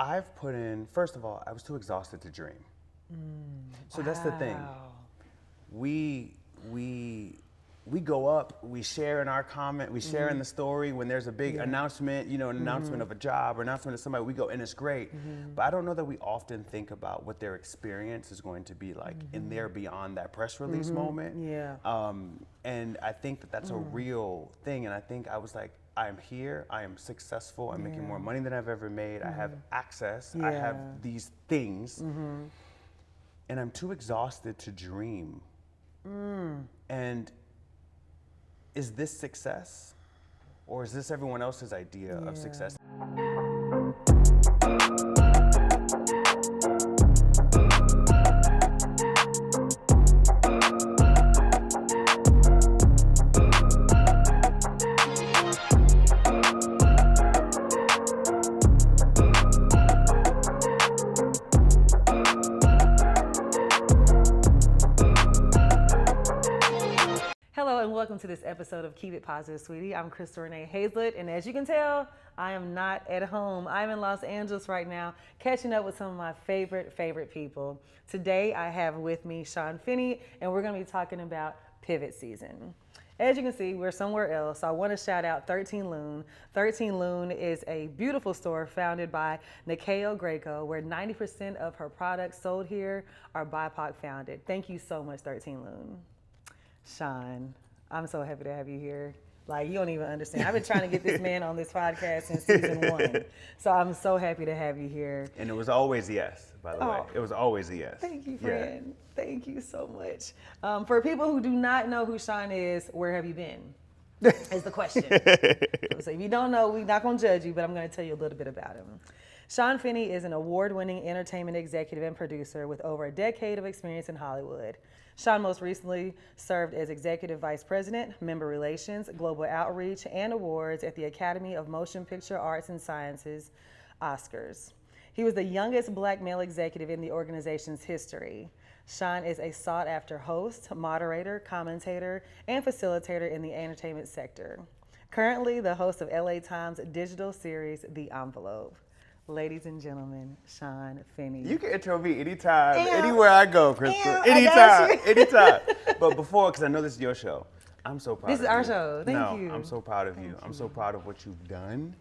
I've put in, first of all, I was too exhausted to dream. So that's the thing. We go up, we share in our comment, we share in the story when there's a big announcement, an announcement of a job or announcement of somebody, we go, and it's great. But I don't know that we often think about what their experience is going to be like in there beyond that press release moment. And I think that that's a real thing. And I think I was like, I am here, I am successful, I'm making more money than I've ever made, I have access, I have these things, and I'm too exhausted to dream. And is this success? Or is this everyone else's idea of success? Welcome to this episode of Keep It Positive, Sweetie. I'm Renee Hayslett, and as you can tell, I am not at home. I'm in Los Angeles right now, catching up with some of my favorite people. Today, I have with me Shawn Finnie, and we're going to be talking about pivot season. As you can see, we're somewhere else. So I want to shout out 13 Loon. 13 Loon is a beautiful store founded by Nikeo Greco, where 90% of her products sold here are BIPOC founded. Thank you so much, 13 Loon. Shawn, I'm so happy to have you here. Like, you don't even understand. I've been trying to get this man on this podcast since season 1. So I'm so happy to have you here. And it was always a yes, by the way. It was always a yes. Thank you, friend. Yeah. Thank you so much. For people who do not know who Shawn is, where have you been? Is the question. So if you don't know, we're not going to judge you, but I'm going to tell you a little bit about him. Shawn Finnie is an award-winning entertainment executive and producer with over a decade of experience in Hollywood. Shawn most recently served as Executive Vice President, Member Relations, Global Outreach, and Awards at the Academy of Motion Picture Arts and Sciences, Oscars. He was the youngest Black male executive in the organization's history. Shawn is a sought-after host, moderator, commentator, and facilitator in the entertainment sector. Currently the host of LA Times' digital series, The Envelope. Ladies and gentlemen, Shawn Finnie. You can intro me anytime, anywhere I go, Crystal. Anytime. But before, because I know this is your show, I'm so proud of you. This is our show. Thank you. I'm so proud of you. I'm so proud of what you've done,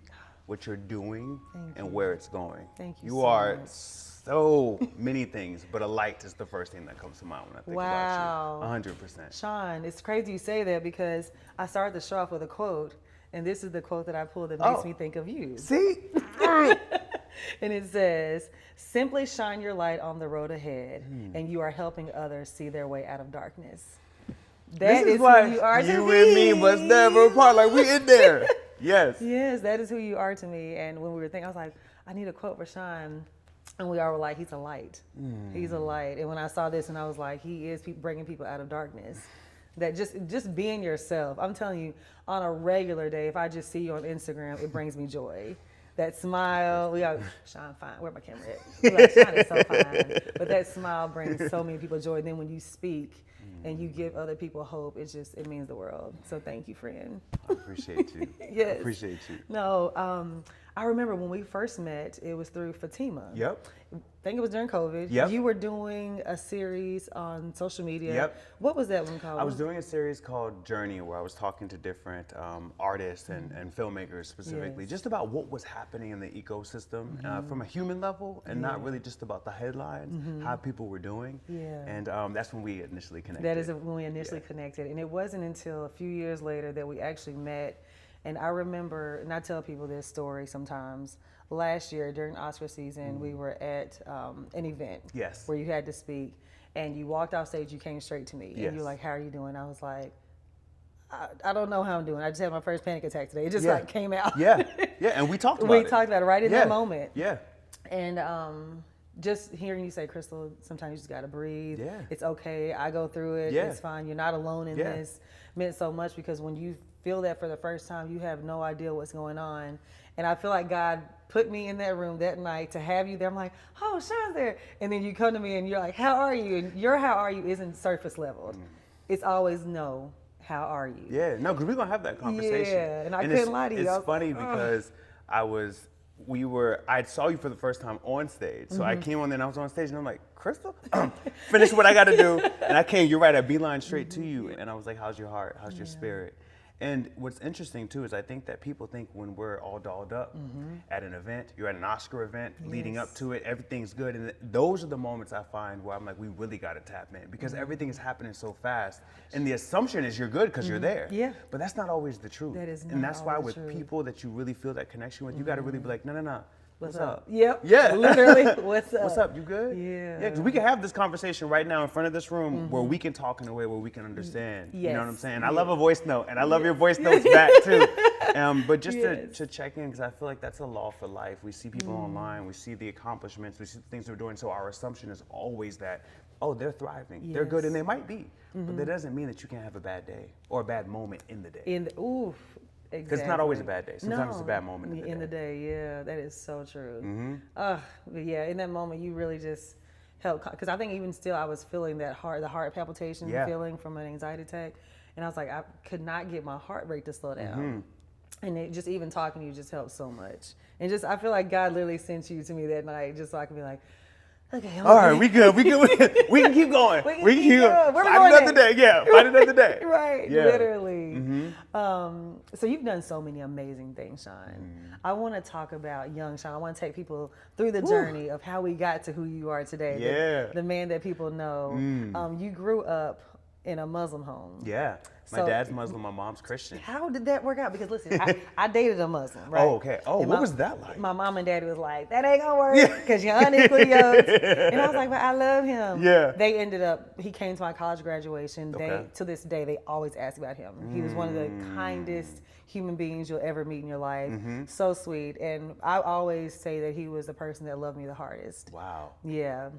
what you're doing, and where it's going. Thank you. You are so many things, but a light is the first thing that comes to mind when I think about you. 100%. Shawn, it's crazy you say that because I started the show off with a quote, and this is the quote that I pulled that makes me think of you. See? And it says, simply shine your light on the road ahead, and you are helping others see their way out of darkness. That is who you are to me. You and me must never part, like we in there. Yes. Yes, that is who you are to me. And when we were thinking, I was like, I need a quote for Shawn. And we all were like, he's a light. He's a light. And when I saw this, and I was like, he is bringing people out of darkness. That just being yourself. I'm telling you, on a regular day, if I just see you on Instagram, it brings me joy. That smile, we got Shawn fine. Where my camera at? We're like, Shawn is so fine. But that smile brings so many people joy. Then when you speak and you give other people hope, it means the world. So thank you, friend. I appreciate you. Yes. I appreciate you. No, I remember when we first met, it was through Fatima. Yep. I think it was during COVID. Yep. You were doing a series on social media. Yep. What was that one called? I was doing a series called Journey, where I was talking to different artists and filmmakers specifically, just about what was happening in the ecosystem from a human level, and not really just about the headlines, how people were doing. Yeah. And that's when we initially connected. That is when we initially connected. And it wasn't until a few years later that we actually met. And I remember, and I tell people this story sometimes, last year during Oscar season, we were at an event where you had to speak, and you walked off stage, you came straight to me, and you were like, how are you doing? I was like, I don't know how I'm doing. I just had my first panic attack today. It just like came out. And we talked about it. We talked about it right in that moment. Yeah. And just hearing you say, Crystal, sometimes you just got to breathe. Yeah. It's okay. I go through it. It's fine. You're not alone in this. Meant so much, because when you feel that for the first time, you have no idea what's going on. And I feel like God put me in that room that night to have you there. I'm like, oh, Shawn's there. And then you come to me and you're like, how are you? And your how are you isn't surface level. It's always no, how are you? Yeah, no, because we're going to have that conversation. Yeah, and I couldn't lie to you. It's funny because I was I saw you for the first time on stage. So I came on there and I was on stage and I'm like, Crystal, finish what I got to do. And I came, you're right, I beeline straight to you. And I was like, how's your heart? How's your spirit? And what's interesting too is I think that people think when we're all dolled up at an event, you're at an Oscar event, leading up to it, everything's good. And those are the moments I find where I'm like, we really got to tap in because everything is happening so fast. And the assumption is you're good because you're there. Yeah. But that's not always the truth. That is not and that's why always with true. people that you really feel that connection with, you got to really be like, no. What's up? Yep. Yeah. Literally, what's up? What's up? You good? Yeah. Yeah, because we can have this conversation right now in front of this room where we can talk in a way where we can understand. Yes. You know what I'm saying? I love a voice note, and I love your voice notes back too. But just to check in, because I feel like that's a law for life. We see people online, we see the accomplishments, we see the things they're doing. So our assumption is always that, oh, they're thriving, they're good, and they might be. But that doesn't mean that you can't have a bad day or a bad moment in the day. Exactly. Because it's not always a bad day. Sometimes it's a bad moment in the day. Yeah, that is so true. But yeah, in that moment, you really just help. Because I think even still, I was feeling the heart palpitation feeling from an anxiety attack, and I was like, I could not get my heart rate to slow down. And it just even talking to you just helped so much. And just I feel like God literally sent you to me that night, just so I could be like, okay. All right, we good. We can keep going. We can keep going. Find another day. Yeah, find another day. Right, yeah. Literally. So you've done so many amazing things, Shawn. I want to talk about young Shawn. I want to take people through the journey of how we got to who you are today. Yeah. The man that people know. You grew up in a Muslim home. Yeah. My dad's Muslim, my mom's Christian. How did that work out? Because listen, I dated a Muslim, right? Oh, okay. Oh, what was that like? My mom and daddy was like, that ain't gonna work because you're unequally yoked. And I was like, but I love him. Yeah. They ended up, he came to my college graduation. To this day, they always ask about him. He was one of the kindest human beings you'll ever meet in your life. So sweet. And I always say that he was the person that loved me the hardest. Wow. Yeah.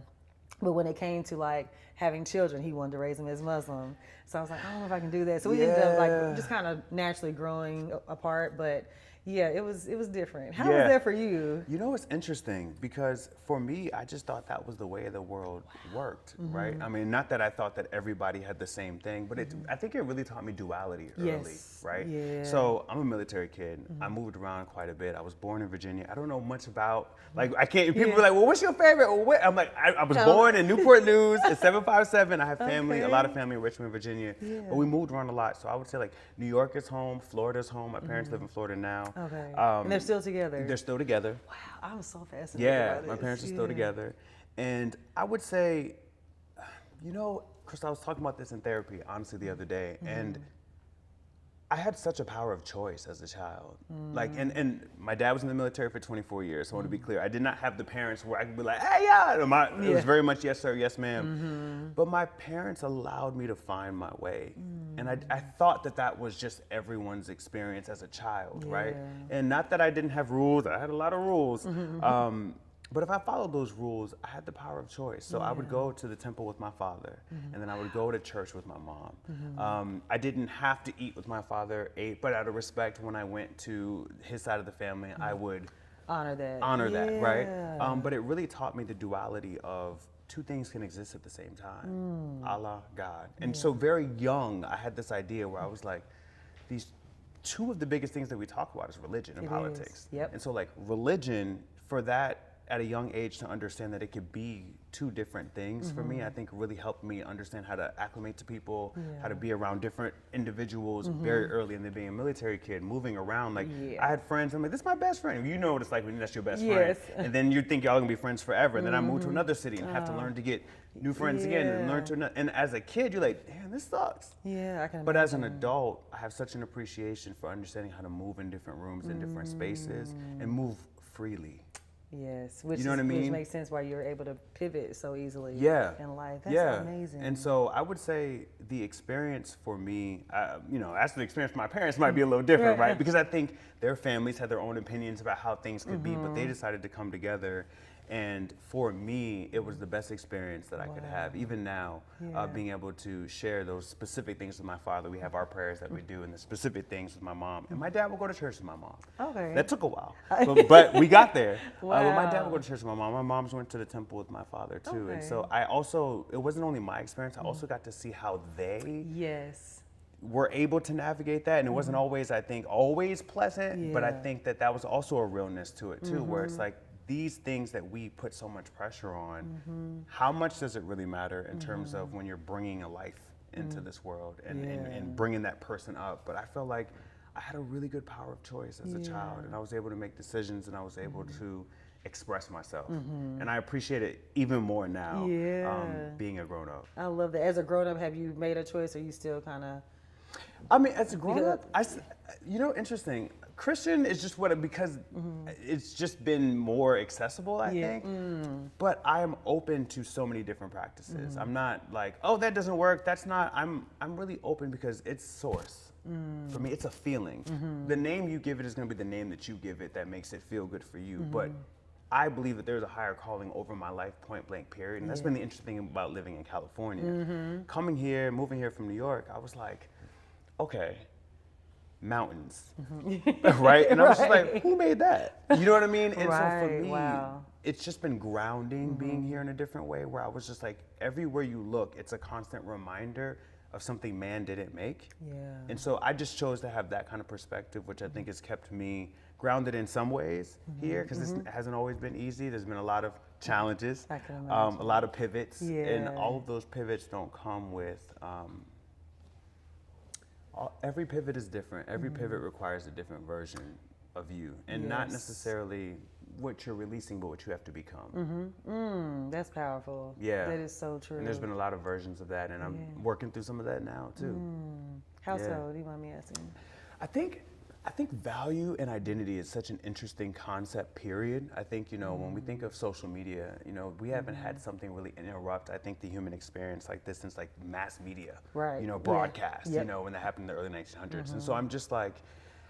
But when it came to like having children, he wanted to raise them as Muslim. So I was like, I don't know if I can do that. So we ended up like just kind of naturally growing apart. But yeah, it was different. How was that for you? You know, it's interesting because for me, I just thought that was the way the world worked, right? I mean, not that I thought that everybody had the same thing, but I think it really taught me duality early, right? Yeah. So I'm a military kid. I moved around quite a bit. I was born in Virginia. I don't know much about, like, I can't, people be like, well, what's your favorite? Well, I'm like, I was born in Newport News at 757. I have family, a lot of family in Richmond, Virginia. But we moved around a lot. So I would say like New York is home, Florida's home. My parents live in Florida now. Okay. And they're still together? They're still together. Wow, I'm so fascinated by this. My parents are still together. And I would say, you know, Chris, I was talking about this in therapy, honestly, the other day. And I had such a power of choice as a child. Like, and my dad was in the military for 24 years, so I want to be clear. I did not have the parents where I could be like, hey, yeah. It was very much, yes, sir, yes, ma'am. But my parents allowed me to find my way. And I thought that was just everyone's experience as a child, right? And not that I didn't have rules, I had a lot of rules. But if I followed those rules, I had the power of choice. So I would go to the temple with my father, and then I would go to church with my mom. I didn't have to eat with my father, but out of respect, when I went to his side of the family, I would honor that, right? But it really taught me the duality of two things can exist at the same time, Allah, God. And so very young, I had this idea where I was like, these two of the biggest things that we talk about is religion and politics. And so like religion, for that, at a young age, to understand that it could be two different things for me, I think really helped me understand how to acclimate to people, how to be around different individuals very early. And then being a military kid, moving around, like I had friends, I'm like, this is my best friend. You know what it's like when that's your best friend. And then you think y'all gonna be friends forever. And then I moved to another city and have to learn to get new friends again and learn to, and as a kid, you're like, damn, this sucks. I can imagine. But as an adult, I have such an appreciation for understanding how to move in different rooms, in different spaces, and move freely. Yes, which you know what I mean? Which makes sense why you're able to pivot so easily in life. That's amazing. And so I would say the experience for me, you know, as the experience for my parents might be a little different, right? Because I think their families had their own opinions about how things could be, but they decided to come together. And for me, it was the best experience that I could have. Even now, being able to share those specific things with my father. We have our prayers that we do, and the specific things with my mom. And my dad will go to church with my mom. Okay. That took a while, but we got there. But my dad will go to church with my mom. My mom's went to the temple with my father too. And so I also, it wasn't only my experience, I also got to see how they were able to navigate that, and it wasn't always, I think, always pleasant, but I think that was also a realness to it too, where it's like these things that we put so much pressure on, how much does it really matter in terms of when you're bringing a life into this world and bringing that person up? But I felt like I had a really good power of choice as a child, and I was able to make decisions, and I was able to express myself, and I appreciate it even more now, being a grown-up. I love that. As a grown-up, have you made a choice, or you still kind of? I mean, as a grown-up, interesting. Christian is just because it's just been more accessible, I think. But I am open to so many different practices. I'm not like, oh, that doesn't work. That's not. I'm really open because it's source. For me, it's a feeling. The name you give it is going to be the name that you give it that makes it feel good for you. But I believe that there's a higher calling over my life, point blank, period. And that's been the interesting thing about living in California. Coming here, moving here from New York, I was like, okay, mountains, right? And I was just like, who made that? You know what I mean? And so for me, it's just been grounding being here in a different way, where I was just like, everywhere you look, it's a constant reminder of something man didn't make. And so I just chose to have that kind of perspective, which I think has kept me grounded in some ways here, because this hasn't always been easy. There's been a lot of challenges, a lot of pivots, and all of those pivots don't come with, every pivot is different. Every pivot requires a different version of you, and not necessarily what you're releasing, but what you have to become. That's powerful. Yeah. That is so true. And there's been a lot of versions of that, and I'm working through some of that now too. How so? Do you mind me asking? I think value and identity is such an interesting concept, period. I think, when we think of social media, we haven't had something really interrupt, I think, the human experience like this since like mass media, broadcast, when that happened in the early 1900s. And so I'm just like,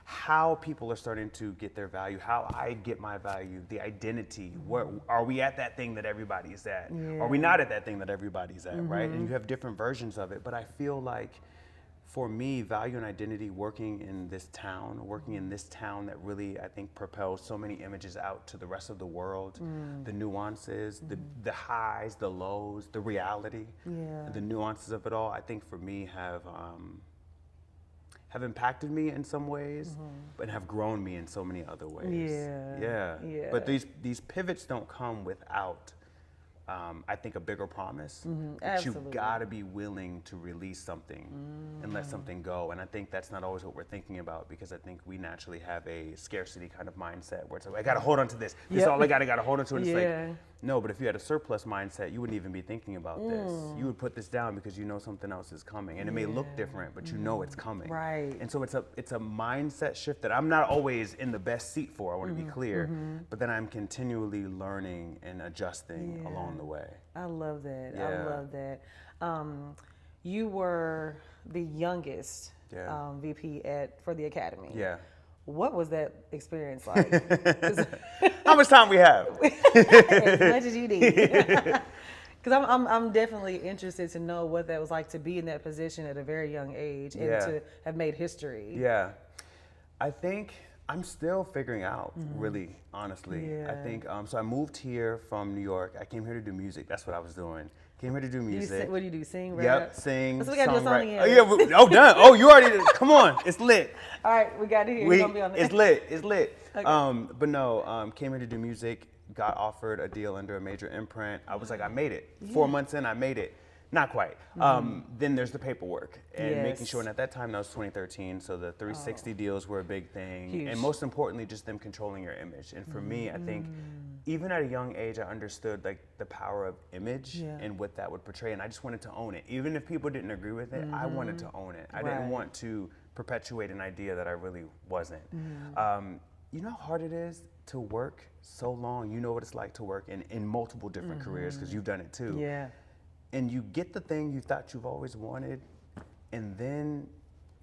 how people are starting to get their value, how I get my value, the identity. Where are we at that thing that everybody's at? Are we not at that thing that everybody's at, right? And you have different versions of it, but I feel like for me, value and identity, working in this town that really, I think, propels so many images out to the rest of the world, the nuances, the highs, the lows, the reality, the nuances of it all, I think for me have impacted me in some ways, but have grown me in so many other ways. But these pivots don't come without, I think, a bigger promise. But you've got to be willing to release something and let something go. And I think that's not always what we're thinking about, because I think we naturally have a scarcity kind of mindset where it's like, I got to hold on to this. This is all I got to hold on to. And it's like, no, but if you had a surplus mindset, you wouldn't even be thinking about this. You would put this down because you know something else is coming. And it may look different, but you know it's coming. Right. And so it's a mindset shift that I'm not always in the best seat for, I want to be clear, but then I'm continually learning and adjusting along the way. I love that. I love that. You were the youngest VP for the Academy. What was that experience like? How much time we have? As much as you need. Because I'm definitely interested to know what that was like to be in that position at a very young age and to have made history. I think I'm still figuring out, really, honestly. I think, so I moved here from New York. I came here to do music. That's what I was doing. Came here to do music. What do you do, sing, rap? Yep, sing, so we gotta do a song Oh, yeah, done. Oh, you already did. Come on, it's lit. All right, we got to hear. We're gonna be on It's lit, it's lit. Okay. But no, came here to do music, got offered a deal under a major imprint. I was like, I made it. 4 months in, I made it. Not quite. Then there's the paperwork and making sure, and at that time, that was 2013, so the 360 deals were a big thing. Huge. And most importantly, just them controlling your image. And for me, I think, even at a young age, I understood like the power of image and what that would portray, and I just wanted to own it. Even if people didn't agree with it, I wanted to own it. I didn't want to perpetuate an idea that I really wasn't. You know how hard it is to work so long? You know what it's like to work in multiple different careers, because you've done it too. And you get the thing you thought you've always wanted, and then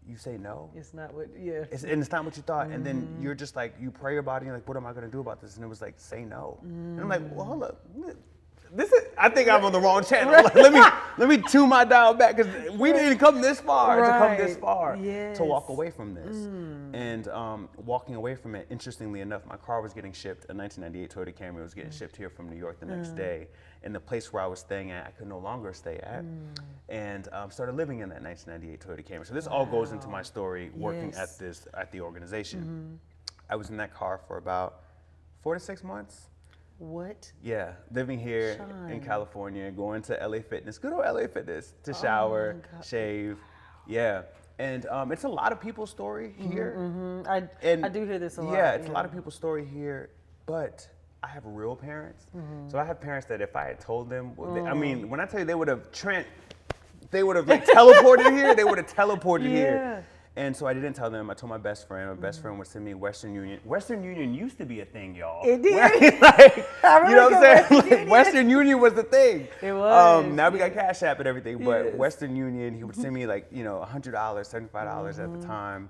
you say no. It's not what, and it's not what you thought. And then you're just like, you pray about it, and you're like, what am I going to do about this? And it was like, say no. And I'm like, well, hold up. I think I'm on the wrong channel. Like, let me tune my dial back because we didn't come this far to walk away from this. And walking away from it, interestingly enough, my car was getting shipped. A 1998 Toyota Camry was getting shipped here from New York the next day. And the place where I was staying at, I could no longer stay at. And started living in that 1998 Toyota Camry. So this all goes into my story working at the organization. I was in that car for about 4 to 6 months. What? Yeah, living here in California, going to LA Fitness, good old LA Fitness, to shower, shave. Yeah. And it's a lot of people's story here. I do hear this a lot. Yeah, it's a lot of people's story here, but I have real parents. So I have parents that if I had told them, I mean, when I tell you they would have like teleported here, they would have teleported here. And so I didn't tell them. I told my best friend. My best friend would send me Western Union. Western Union used to be a thing, y'all. It did. Like, you know what I'm saying? Like, Western Union was the thing. It was. Now we got Cash App and everything, but Western Union, he would send me like, $100, $75 at the time.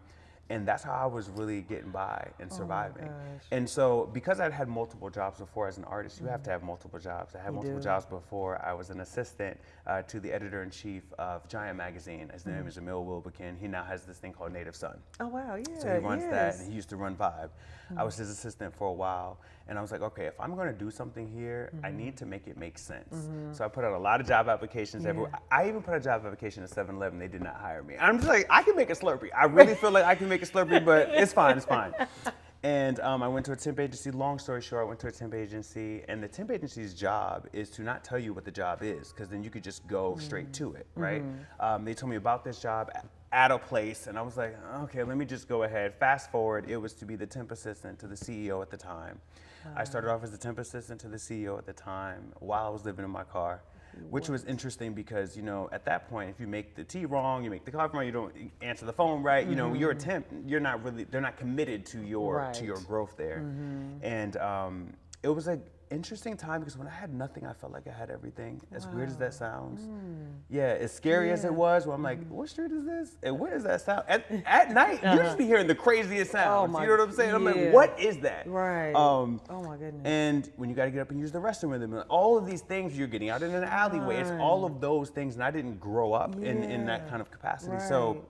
And that's how I was really getting by and surviving. And so because I'd had multiple jobs before as an artist, you have to have multiple jobs. I had multiple jobs before. I was an assistant to the editor-in-chief of Giant Magazine. His name is Emil Wilbekin. He now has this thing called Native Son. Oh, wow, yeah. So he runs that, and he used to run Vibe. I was his assistant for a while, and I was like, okay, if I'm gonna do something here, I need to make it make sense. So I put out a lot of job applications everywhere. I even put a job application at 7-Eleven. They did not hire me. I'm just like, I can make a Slurpee. I really feel like I can make a Slurpee, but it's fine, it's fine. And I went to a temp agency. Long story short, I went to a temp agency, and the temp agency's job is to not tell you what the job is, because then you could just go straight to it, right? They told me about this job at a place, and I was like, okay, let me just go ahead. Fast forward, it was to be the temp assistant to the CEO at the time. I started off as the temp assistant to the CEO at the time while I was living in my car. Which was interesting because, at that point, if you make the tea wrong, you make the coffee wrong, you don't answer the phone right, you're a temp, they're not committed to your growth there. And it was an interesting time because when I had nothing, I felt like I had everything. As weird as that sounds. Yeah, as scary as it was, where I'm like, what street is this? And where does that sound? At night, you just be hearing the craziest sounds. You know what I'm saying? I'm like, what is that? Right. Oh my goodness. And when you got to get up and use the restroom with them, all of these things, you're getting out in an alleyway. It's all of those things, and I didn't grow up in that kind of capacity. So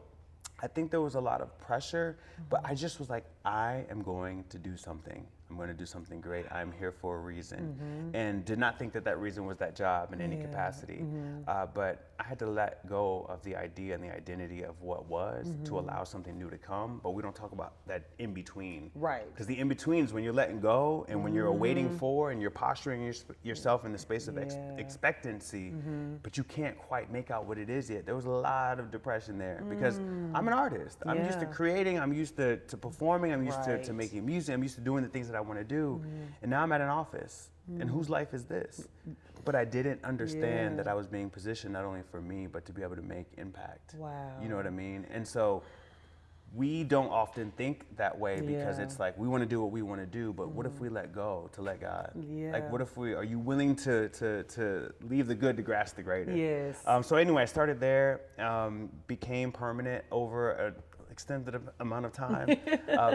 I think there was a lot of pressure, but I just was like, I am going to do something. I'm going to do something great. I'm here for a reason. And did not think that reason was that job in any capacity. But I had to let go of the idea and the identity of what was to allow something new to come. But we don't talk about that in between. Right. Because the in between is when you're letting go and when you're waiting for and you're posturing yourself in the space of expectancy, but you can't quite make out what it is yet. There was a lot of depression there because I'm an artist. I'm used to creating. I'm used to performing. I'm used to making music. I'm used to doing the things that I want to do. And now I'm at an office. And whose life is this? But I didn't understand that I was being positioned not only for me, but to be able to make impact. Wow. You know what I mean? And so we don't often think that way because it's like we want to do what we want to do, but what if we let go to let God? Like what if are you willing to leave the good to grasp the greater? Yes. So anyway, I started there, became permanent over an extended amount of time,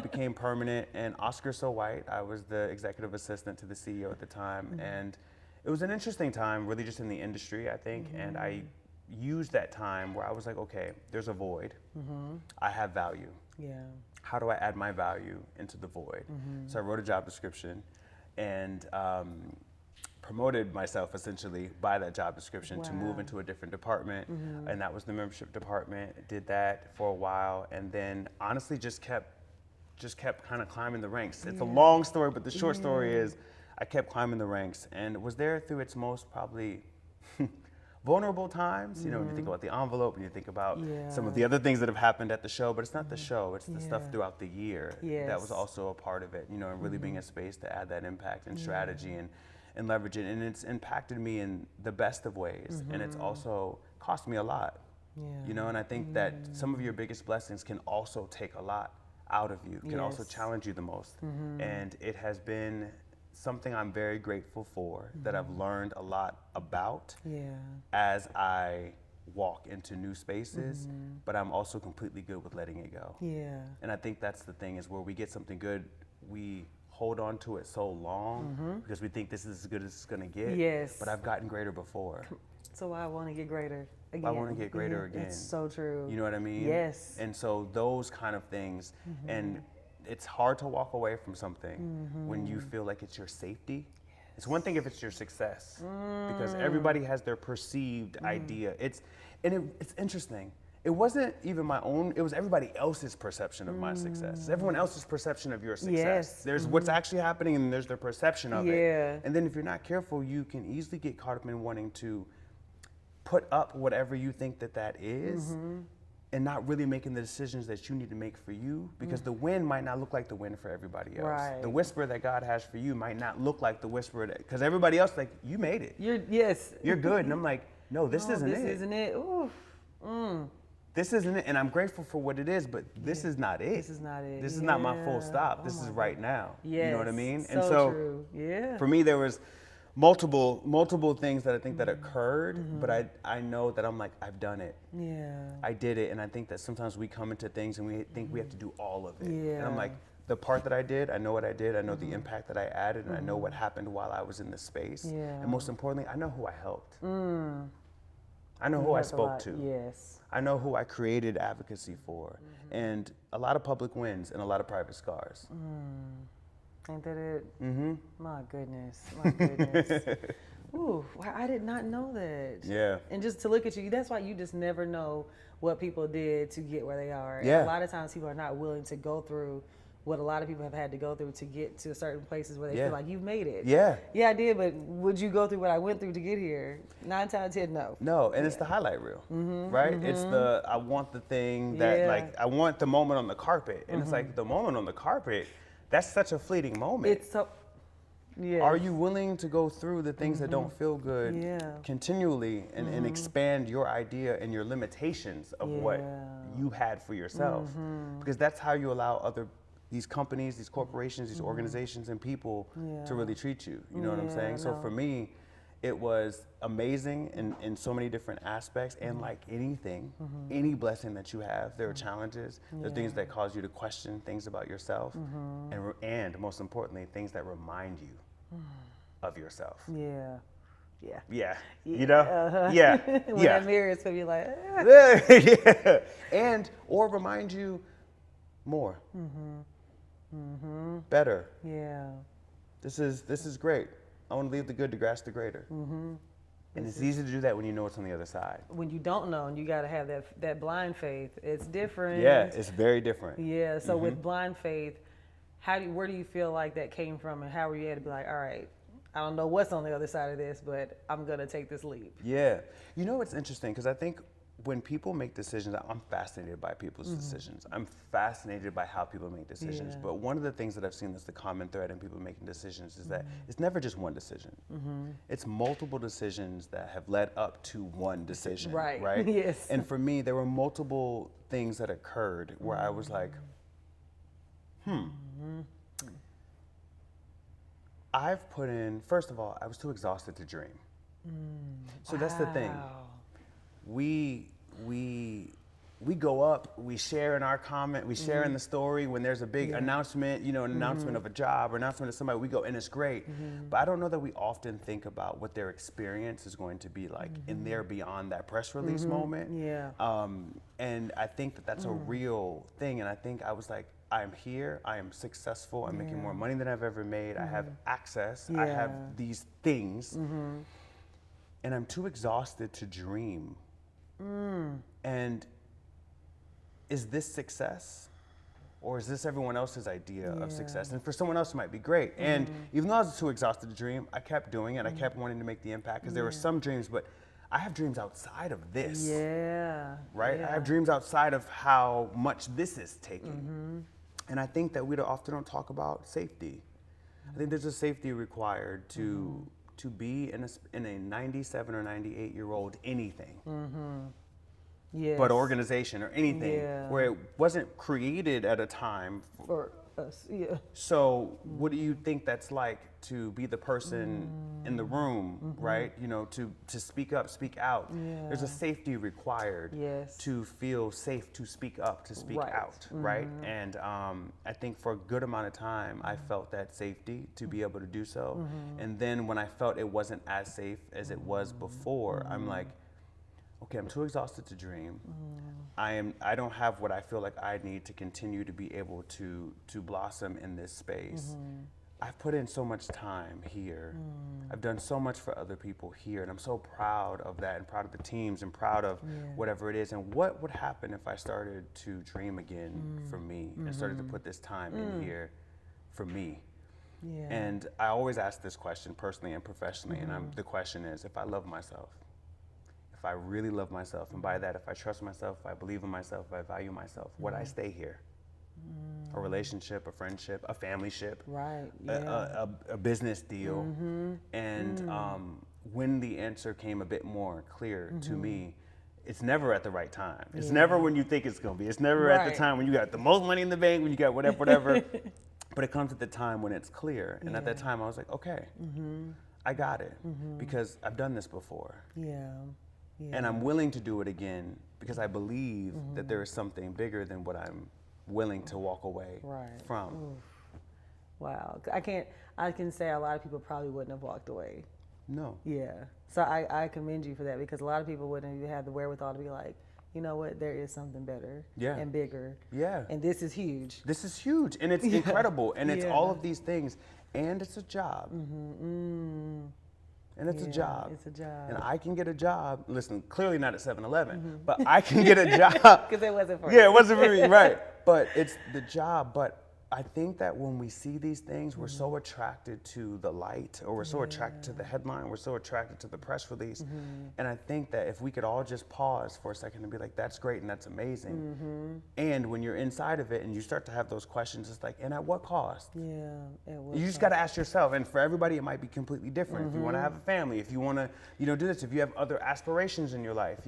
became permanent, and Oscar So White, I was the executive assistant to the CEO at the time, and it was an interesting time, really just in the industry, I think, and I used that time where I was like, okay, there's a void. I have value. Yeah. How do I add my value into the void? So I wrote a job description and promoted myself essentially by that job description to move into a different department, and that was the membership department. Did that for a while, and then honestly just kept kind of climbing the ranks. It's a long story, but the short story is I kept climbing the ranks and was there through its most probably vulnerable times. You know, when you think about the envelope and you think about some of the other things that have happened at the show, but it's not the show, it's the stuff throughout the year that was also a part of it, you know, and really being a space to add that impact and strategy and leverage it. And it's impacted me in the best of ways, and it's also cost me a lot. You know, and I think that some of your biggest blessings can also take a lot out of you, can also challenge you the most. And it has been something I'm very grateful for, that I've learned a lot about as I walk into new spaces, but I'm also completely good with letting it go. And I think that's the thing, is where we get something good, we hold on to it so long because we think this is as good as it's going to get. Yes. But I've gotten greater before. So I want to get greater again. I want to get greater again. It's so true. You know what I mean? Yes. And so those kind of things, and it's hard to walk away from something when you feel like it's your safety. It's one thing if it's your success, because everybody has their perceived idea. It's interesting. It wasn't even my own, it was everybody else's perception of my success. It's everyone else's perception of your success. Yes. There's what's actually happening and there's their perception of Yeah. it. And then if you're not careful, you can easily get caught up in wanting to put up whatever you think that is, and not really making the decisions that you need to make for you, because the win might not look like the win for everybody else. Right. The whisper that God has for you might not look like the whisper that, because everybody else, like, you made it. You're good. And I'm like, no, this isn't it. This isn't it. Ooh. This isn't it. And I'm grateful for what it is, but this is not it. This is not it. This is not my full Yeah. stop. Oh This is my right now. Yes. You know what I mean? So And so true. Yeah. for me, there was multiple things that I think that occurred, but I know that I'm like, I've done it. Yeah. I did it. And I think that sometimes we come into things and we think we have to do all of it. And I'm Yeah. like, the part that I did, I know what I did. I know the impact that I added, and I know what happened while I was in this space. Yeah. And most importantly, I know who I helped. I know who I That's a spoke lot. to. Yes. I know who I created advocacy for. And a lot of public wins and a lot of private scars. Ain't that it? My goodness. My goodness. Ooh, wow, I did not know that. Yeah. And just to look at you, that's why you just never know what people did to get where they are. Yeah. And a lot of times people are not willing to go through what a lot of people have had to go through to get to certain places where they Yeah. feel like you've made it. Yeah. Yeah, I did, but would you go through what I went through to get here? 9 times out of 10, no. No, and it's the highlight reel, right? It's the, I want the thing that, Yeah. like, I want the moment on the carpet. And it's like, the moment on the carpet, that's such a fleeting moment. It's so, yeah. Are you willing to go through the things that don't feel good Yeah. continually and expand your idea and your limitations of what Yeah. you had for yourself? Because that's how you allow these companies, these corporations, these organizations and people to really treat you. You know what I'm Yeah, saying? So no. for me, it was amazing in so many different aspects. And like anything, any blessing that you have, there are challenges. There are things that cause you to question things about yourself. And most importantly, things that remind you of yourself. Yeah. Yeah. Yeah. You know? Yeah. When Yeah. that mirror is gonna be like, Yeah. And, or remind you more. Better. yeah. This is great. I want to leave the good to grasp the greater. And it's easy to do that when you know what's on the other side. When you don't know and you gotta have that blind faith, it's different. Yeah, it's very different. Yeah. So with blind faith, where do you feel like that came from, and how were you able to be like, all right, I don't know what's on the other side of this, but I'm gonna take this leap. Yeah. You know what's interesting? Because I think when people make decisions, I'm fascinated by people's decisions. I'm fascinated by how people make decisions. Yeah. But one of the things that I've seen that's the common thread in people making decisions is that it's never just one decision. It's multiple decisions that have led up to one decision. Right. Right? Yes. And for me, there were multiple things that occurred where I was like, I've put in, first of all, I was too exhausted to dream. So that's the thing. Wow. We go up, we share in our comment, we share in the story when there's a big announcement, an announcement of a job or announcement of somebody, we go, and it's great. But I don't know that we often think about what their experience is going to be like in there beyond that press release moment. Yeah. And I think that that's a real thing. And I think I was like, I'm here, I am successful, I'm making more money than I've ever made, I have access, I have these things, and I'm too exhausted to dream. And is this success? Or is this everyone else's idea of success? And for someone else, it might be great. And even though I was too exhausted to dream, I kept doing it. I kept wanting to make the impact because there were some dreams, but I have dreams outside of this. Yeah. Right? Yeah. I have dreams outside of how much this is taking. And I think that we often don't talk about safety. I think there's a safety required to be in a 97 or 98-year-old anything. Yes. But organization or anything Yeah. where it wasn't created at a time For Us, yeah. So what do you think that's like to be the person in the room, right? You know, to speak up, speak out. Yeah. There's a safety required Yes. to feel safe to speak up, to speak Right. out, right? And I think for a good amount of time, I felt that safety to be able to do so. And then when I felt it wasn't as safe as it was before, I'm like, okay, I'm too exhausted to dream. I don't have what I feel like I need to continue to be able to blossom in this space. I've put in so much time here. I've done so much for other people here, and I'm so proud of that and proud of the teams and proud of whatever it is. And what would happen if I started to dream again for me and started to put this time in here for me? Yeah. And I always ask this question personally and professionally, and the question is, if I love myself, if I really love myself, and by that, if I trust myself, if I believe in myself, if I value myself, would I stay here? A relationship, a friendship, a familyship, Right. Yeah. a business deal. And when the answer came a bit more clear to me, it's never at the right time. It's never when you think it's gonna be. It's never at the Right. time when you got the most money in the bank, when you got whatever. But it comes at the time when it's clear. And at that time, I was like, okay, I got it, because I've done this before. Yeah. Yeah. And I'm willing to do it again because I believe that there is something bigger than what I'm willing to walk away from. Wow. I can say a lot of people probably wouldn't have walked away. No. Yeah. So I commend you for that, because a lot of people wouldn't even have the wherewithal to be like, you know what, there is something better and bigger. Yeah. And this is huge. This is huge, and it's incredible, and it's all of these things, and it's a job. And it's a job. It's a job. And I can get a job. Listen, clearly not at 7-Eleven, but I can get a job. Because it wasn't for Yeah, it wasn't for me, right. But it's the job. But I think that when we see these things, we're so attracted to the light, or we're so attracted to the headline, we're so attracted to the press release. And I think that if we could all just pause for a second and be like, that's great and that's amazing. And when you're inside of it and you start to have those questions, it's like, and at what cost? Yeah. It was You just got to ask yourself, and for everybody, it might be completely different. If you want to have a family, if you want to, do this, if you have other aspirations in your life,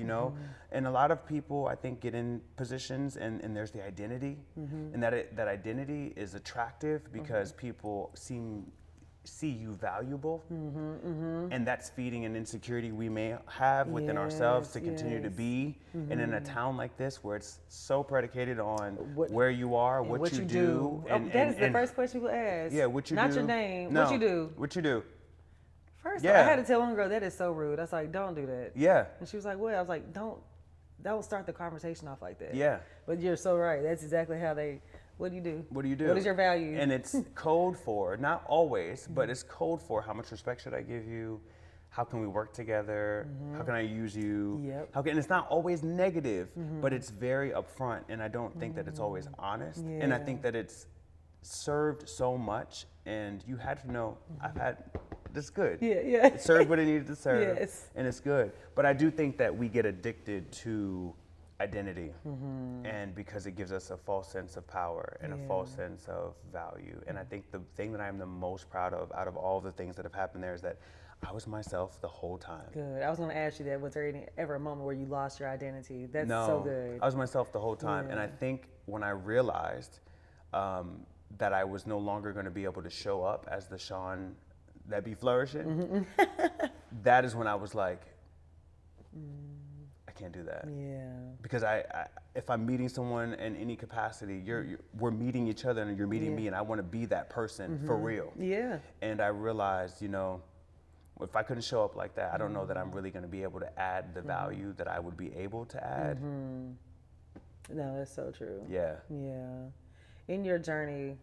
and a lot of people, I think, get in positions and there's the identity, and that identity is attractive because people see you valuable, and that's feeding an insecurity we may have within ourselves to continue to be. And in a town like this, where it's so predicated on where you are, what you do, that is the first question people ask. Yeah, what you do. Not your name. No, what you do. What you do. First, I had to tell one girl, that is so rude. I was like, don't do that. Yeah. And she was like, what? I was like, don't start the conversation off like that. Yeah. But you're so right. That's exactly how they. What do you do? What do you do? What is your value? And it's code for, not always, but it's code for how much respect should I give you? How can we work together? How can I use you? Yep. And it's not always negative, but it's very upfront. And I don't think that it's always honest. Yeah. And I think that it's served so much. And you had to know, this is good. Yeah. It served what it needed to serve. Yes. And it's good. But I do think that we get addicted to identity, and because it gives us a false sense of power and a false sense of value. And I think the thing that I'm the most proud of out of all the things that have happened there is that I was myself the whole time. Good. I was going to ask you that. Was there ever a moment where you lost your identity? That's so good. I was myself the whole time. And I think when I realized that I was no longer going to be able to show up as the Shawn that be flourishing, that is when I was like, I can't do that. Yeah. Because if I'm meeting someone in any capacity, we're meeting each other and you're meeting me, and I want to be that person for real. Yeah. And I realized, if I couldn't show up like that, I don't know that I'm really going to be able to add the value that I would be able to add. No, that's so true. Yeah. Yeah. In your journey,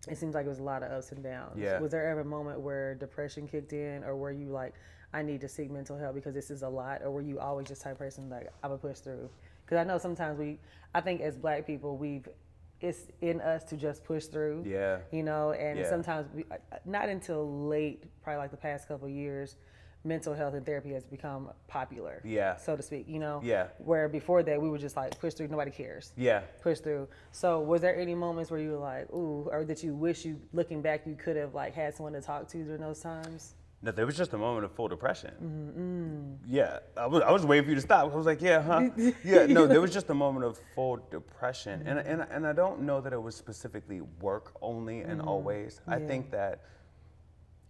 it seems like it was a lot of ups and downs. Yeah. Was there ever a moment where depression kicked in, or were you like, I need to seek mental help because this is a lot? Or were you always just type of person like, I'm gonna push through? Because I know sometimes I think as Black people, it's in us to just push through. Yeah. And sometimes not until late, probably like the past couple of years, mental health and therapy has become popular. Yeah. So to speak, Yeah. Where before that we were just like push through, nobody cares. Yeah. Push through. So was there any moments where you were like, ooh, or that you wish looking back, you could have like had someone to talk to during those times? No, there was just a moment of full depression. Yeah, I was waiting for you to stop. I was like, yeah, huh? Yeah, no, there was just a moment of full depression. And I don't know that it was specifically work only and always. I think that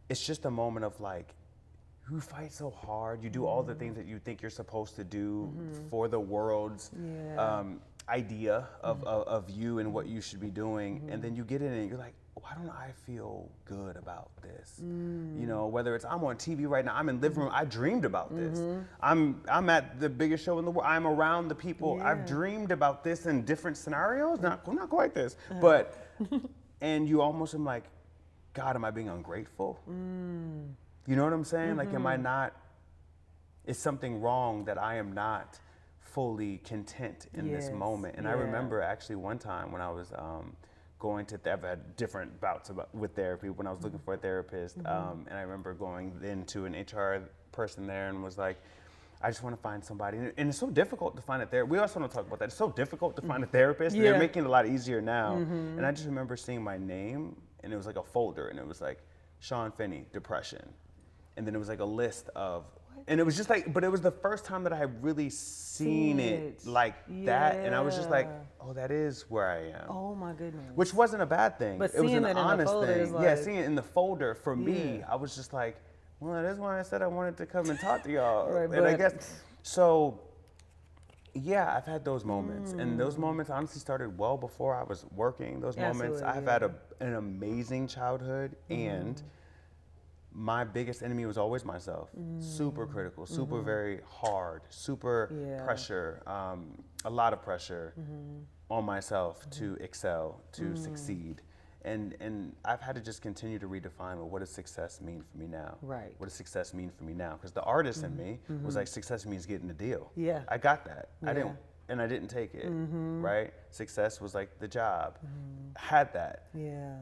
it's just a moment of like, you fight so hard, you do all the things that you think you're supposed to do for the world's idea of you and what you should be doing. And then you get in it and you're like, why don't I feel good about this? You know, whether it's I'm on TV right now, I'm in living room, I dreamed about this. I'm at the biggest show in the world, I'm around the people, I've dreamed about this in different scenarios, not quite this, but, and you almost am like, God, am I being ungrateful? You know what I'm saying? Like, am I not, is something wrong that I am not fully content in this moment? And I remember actually one time when I was going to, I've had different bouts with therapy when I was looking for a therapist. And I remember going into an HR person there and was like, I just want to find somebody. And it's so difficult to find a therapist. We also want to talk about that. It's so difficult to find a therapist. They're making it a lot easier now. And I just remember seeing my name and it was like a folder and it was like, Shawn Finnie, depression. And then it was like a list of, and it was just like, but it was the first time that I had really seen it like that. And I was just like, oh, that is where I am. Oh my goodness. Which wasn't a bad thing. But it was seeing an it in the honest folder thing. is like, Yeah, seeing it in the folder for me, I was just like, well, that's why I said I wanted to come and talk to y'all. Right, and I guess, so yeah, I've had those moments. And those moments honestly started well before I was working. Those moments, I've had an amazing childhood and my biggest enemy was always myself. Super critical, super very hard, super pressure, a lot of pressure on myself to excel, to succeed. And I've had to just continue to redefine, well, what does success mean for me now? Right. What does success mean for me now? Because the artist in me was like, success means getting a deal. Yeah. I got that. I didn't take it, right? Success was like the job. Had that. Yeah.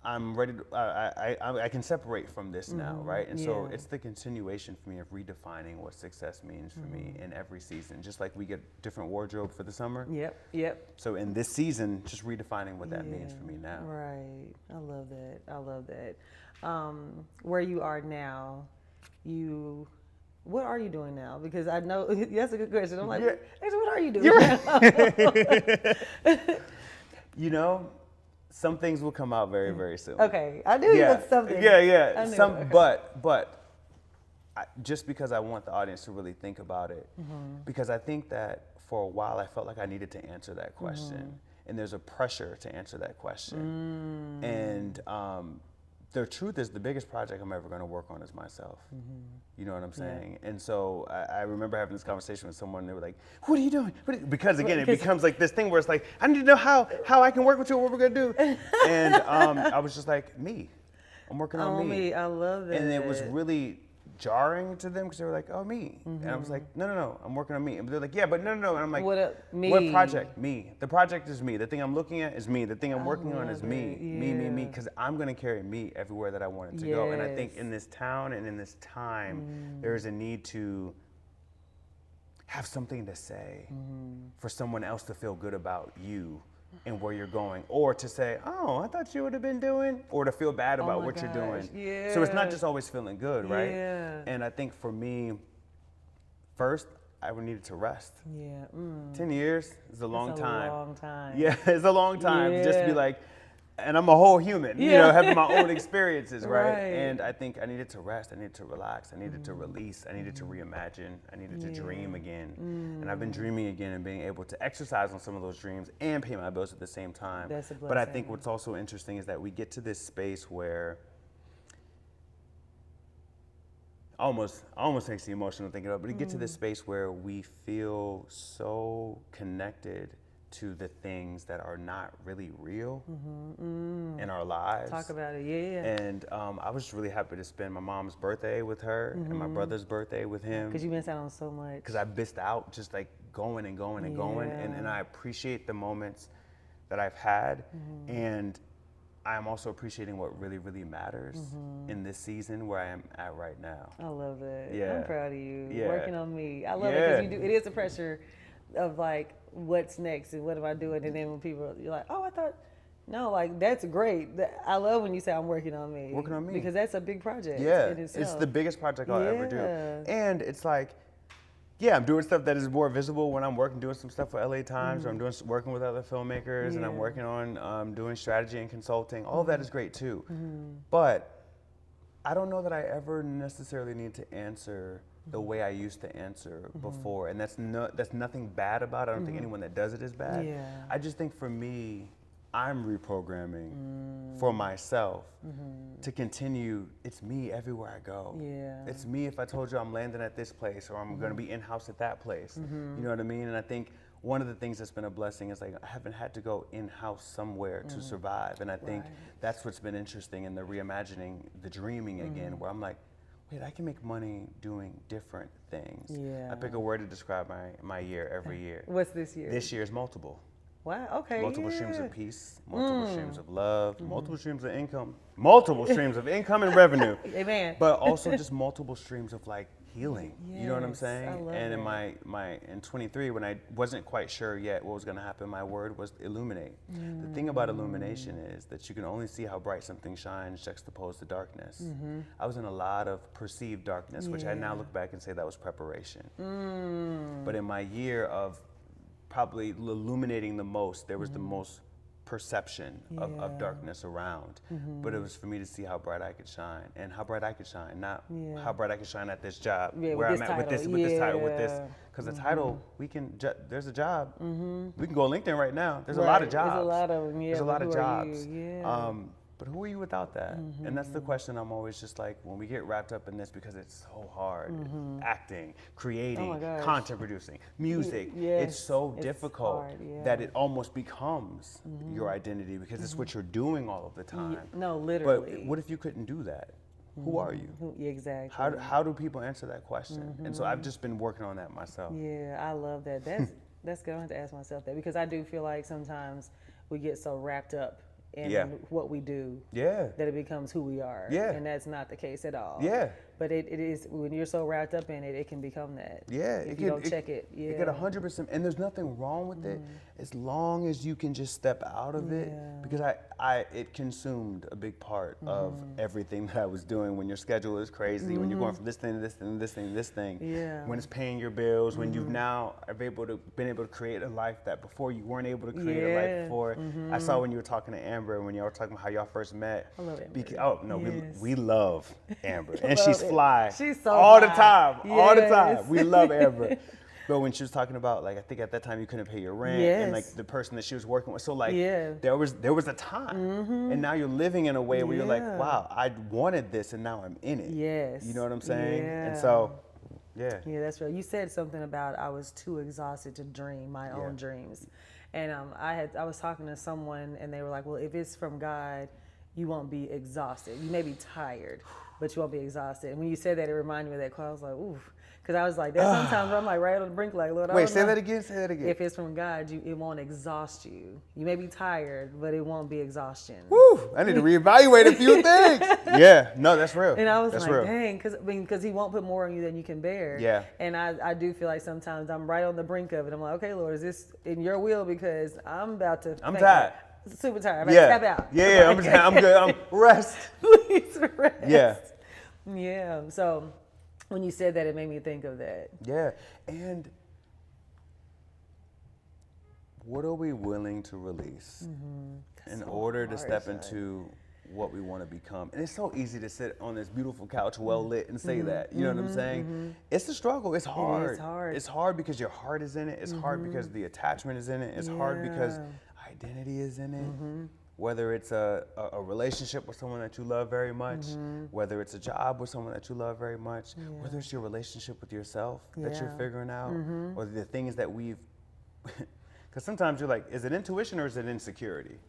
I'm ready to, I can separate from this now, right? And so it's the continuation for me of redefining what success means for me in every season. Just like we get different wardrobe for the summer. Yep. So in this season, just redefining what that means for me now. Right. I love that. Where you are now, what are you doing now? Because I know, that's a good question. I'm like, actually, what are you doing now? You know, some things will come out very, very soon. Okay, I knew you looked something. Yeah. But just because I want the audience to really think about it, because I think that for a while I felt like I needed to answer that question, and there's a pressure to answer that question. And the truth is, the biggest project I'm ever going to work on is myself. You know what I'm saying? And so I remember having this conversation with someone. They were like, "What are you doing?" Because again, it becomes like this thing where it's like, I need to know how I can work with you, what we're going to do. And I was just like, me. I'm working on me. I love that. And it was really jarring to them because they were like, "Oh, me," and I was like, "No, I'm working on me." And they're like, "Yeah, but no," and I'm like, me? What project? Me. The project is me. The thing I'm looking at is me. The thing I'm working on is me. Me, because I'm going to carry me everywhere that I want it to go. And I think in this town and in this time, there is a need to have something to say for someone else to feel good about you and where you're going, or to say, "Oh, I thought you would have been doing," or to feel bad about what you're doing. So it's not just always feeling good, right? And I think for me, first, I needed to rest. 10 years is a long time. A long time. Yeah, it's a long time to just be like, and I'm a whole human, you know, having my own experiences, right? And I think I needed to rest, I needed to relax, I needed to release, I needed to reimagine, I needed to dream again. And I've been dreaming again and being able to exercise on some of those dreams and pay my bills at the same time. That's a blessing. But I think what's also interesting is that we get to this space where almost makes me emotional thinking about it, but we get to this space where we feel so connected to the things that are not really real in our lives. Talk about it, And I was just really happy to spend my mom's birthday with her and my brother's birthday with him. Because you missed out on so much. Because I missed out just like going and going and going. And I appreciate the moments that I've had. And I'm also appreciating what really, really matters in this season where I am at right now. I love that. Yeah. I'm proud of you. Yeah. Working on me. I love it because it is a pressure of like, what's next and what am I doing? And then when people, you're like, oh, I thought No, like that's great. I love when you say I'm working on me. Working on me. Because that's a big project. Yeah, in itself. it's the biggest project I'll ever do. Yeah. And it's like, yeah, I'm doing stuff that is more visible when I'm doing some stuff for LA Times, or I'm working with other filmmakers, and I'm working on doing strategy and consulting. All of that is great too. But I don't know that I ever necessarily need to answer the way I used to answer before. And that's nothing bad about it. I don't think anyone that does it is bad. Yeah. I just think for me, I'm reprogramming for myself to continue. It's me everywhere I go. Yeah. It's me if I told you I'm landing at this place, or I'm going to be in-house at that place. You know what I mean? And I think one of the things that's been a blessing is like I haven't had to go in-house somewhere to survive. And I think that's what's been interesting in the reimagining, the dreaming again, where I'm like, wait, I can make money doing different things. Yeah. I pick a word to describe my year every year. What's this year? This year is multiple. Wow, okay. Multiple streams of peace, multiple streams of love, multiple streams of income, multiple streams of income and revenue. Amen. But also just multiple streams of like healing. You know what I'm Yes, saying? I love And in that. in 23, when I wasn't quite sure yet what was going to happen, my word was illuminate. The thing about illumination is that you can only see how bright something shines juxtaposed to darkness. I was in a lot of perceived darkness, which I now look back and say that was preparation. But in my year of probably illuminating the most, there was the most perception of darkness around. But it was for me to see how bright I could shine, and how bright I could shine, not how bright I could shine at this job, where I'm at with this title, with this. Because the title, there's a job. We can go on LinkedIn right now. There's a lot of jobs. There's a lot of them, There's a lot of jobs. Yeah. But who are you without that? And that's the question I'm always just like, when we get wrapped up in this, because it's so hard, acting, creating, content producing, music, it's so difficult that it almost becomes your identity, because it's what you're doing all of the time. No, literally. But what if you couldn't do that? Who are you? Exactly. How do people answer that question? And so I've just been working on that myself. Yeah, I love that. That's good. I have to ask myself that, because I do feel like sometimes we get so wrapped up in what we do that it becomes who we are. And that's not the case at all. But it is, when you're so wrapped up in it, it can become that. If you don't check it. It could 100%, and there's nothing wrong with it as long as you can just step out of it, because it consumed a big part of everything that I was doing. When your schedule is crazy, when you're going from this thing to this thing to this thing to this thing, when it's paying your bills, when you've now been able to create a life that before you weren't able to create a life before. I saw when you were talking to Amber, when y'all were talking about how y'all first met. I love Amber. We love Amber, and she's fly. She's so all fly. the time, all the time. We love Amber. But when she was talking about, like, I think at that time you couldn't pay your rent, and like the person that she was working with, so like there was a time, and now you're living in a way where you're like, wow, I wanted this, and now I'm in it. You know what I'm saying? And so, yeah, that's right. You said something about I was too exhausted to dream my own dreams, and I was talking to someone, and they were like, well, if it's from God, you won't be exhausted. You may be tired, but you won't be exhausted. And when you said that, it reminded me of that quote. I was like, oof. Because I was like, there's sometimes where I'm like right on the brink, like, Lord, I don't know. Say that again. If it's from God, it won't exhaust you. You may be tired, but it won't be exhaustion. Woo! I need to reevaluate a few things. No, that's real. And I was that's like, real. dang, because he won't put more on you than you can bear. And I do feel like sometimes I'm right on the brink of it. I'm like, okay, Lord, is this in your will? Because I'm about to. I'm tired. Super tired. I'm about to tap out. I'm good. I'm rest. Please rest. Yeah. So when you said that, it made me think of that. And what are we willing to release in order to step into what we want to become? And it's so easy to sit on this beautiful couch, well lit, and say that. You know what I'm saying? It's a struggle. It's hard. It's hard. It's hard because your heart is in it. It's hard because the attachment is in it. It's hard because identity is in it. Whether it's a relationship with someone that you love very much, whether it's a job with someone that you love very much, whether it's your relationship with yourself that you're figuring out, or the things that we've, because sometimes you're like, is it intuition or is it insecurity?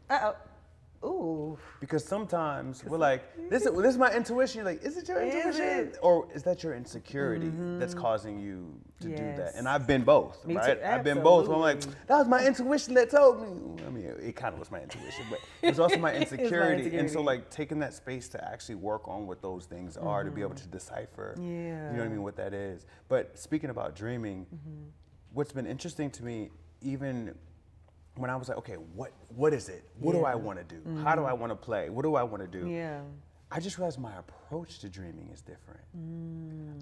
Ooh. Because sometimes we're like, this is my intuition. You're like, is it your intuition? Or is that your insecurity that's causing you to do that? And I've been both, right? I've been both. So I'm like, that was my intuition that told me. I mean, it kind of was my intuition, but it was also my insecurity. And so like taking that space to actually work on what those things are, to be able to decipher, you know what I mean, what that is. But speaking about dreaming, what's been interesting to me, even when I was like, okay, what is it? What do I want to do? How do I want to play? What do I want to do? Yeah. I just realized my approach to dreaming is different.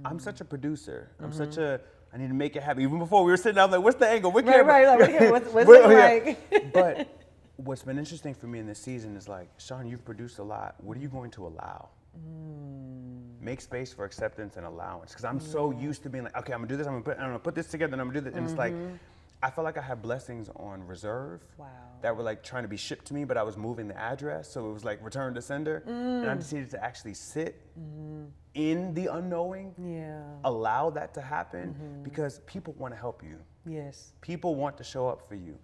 I'm such a producer. I'm such a, I need to make it happen. Even before we were sitting down, like, what's the angle? What Right, like, what's it like? But what's been interesting for me in this season is like, Shawn, you've produced a lot. What are you going to allow? Make space for acceptance and allowance. Because I'm so used to being like, okay, I'm gonna do this, I'm gonna put this together, and I'm gonna do this. And it's like, I felt like I had blessings on reserve that were like trying to be shipped to me, but I was moving the address. So it was like return to sender. And I just needed to actually sit in the unknowing, allow that to happen, because people want to help you. Yes. People want to show up for you.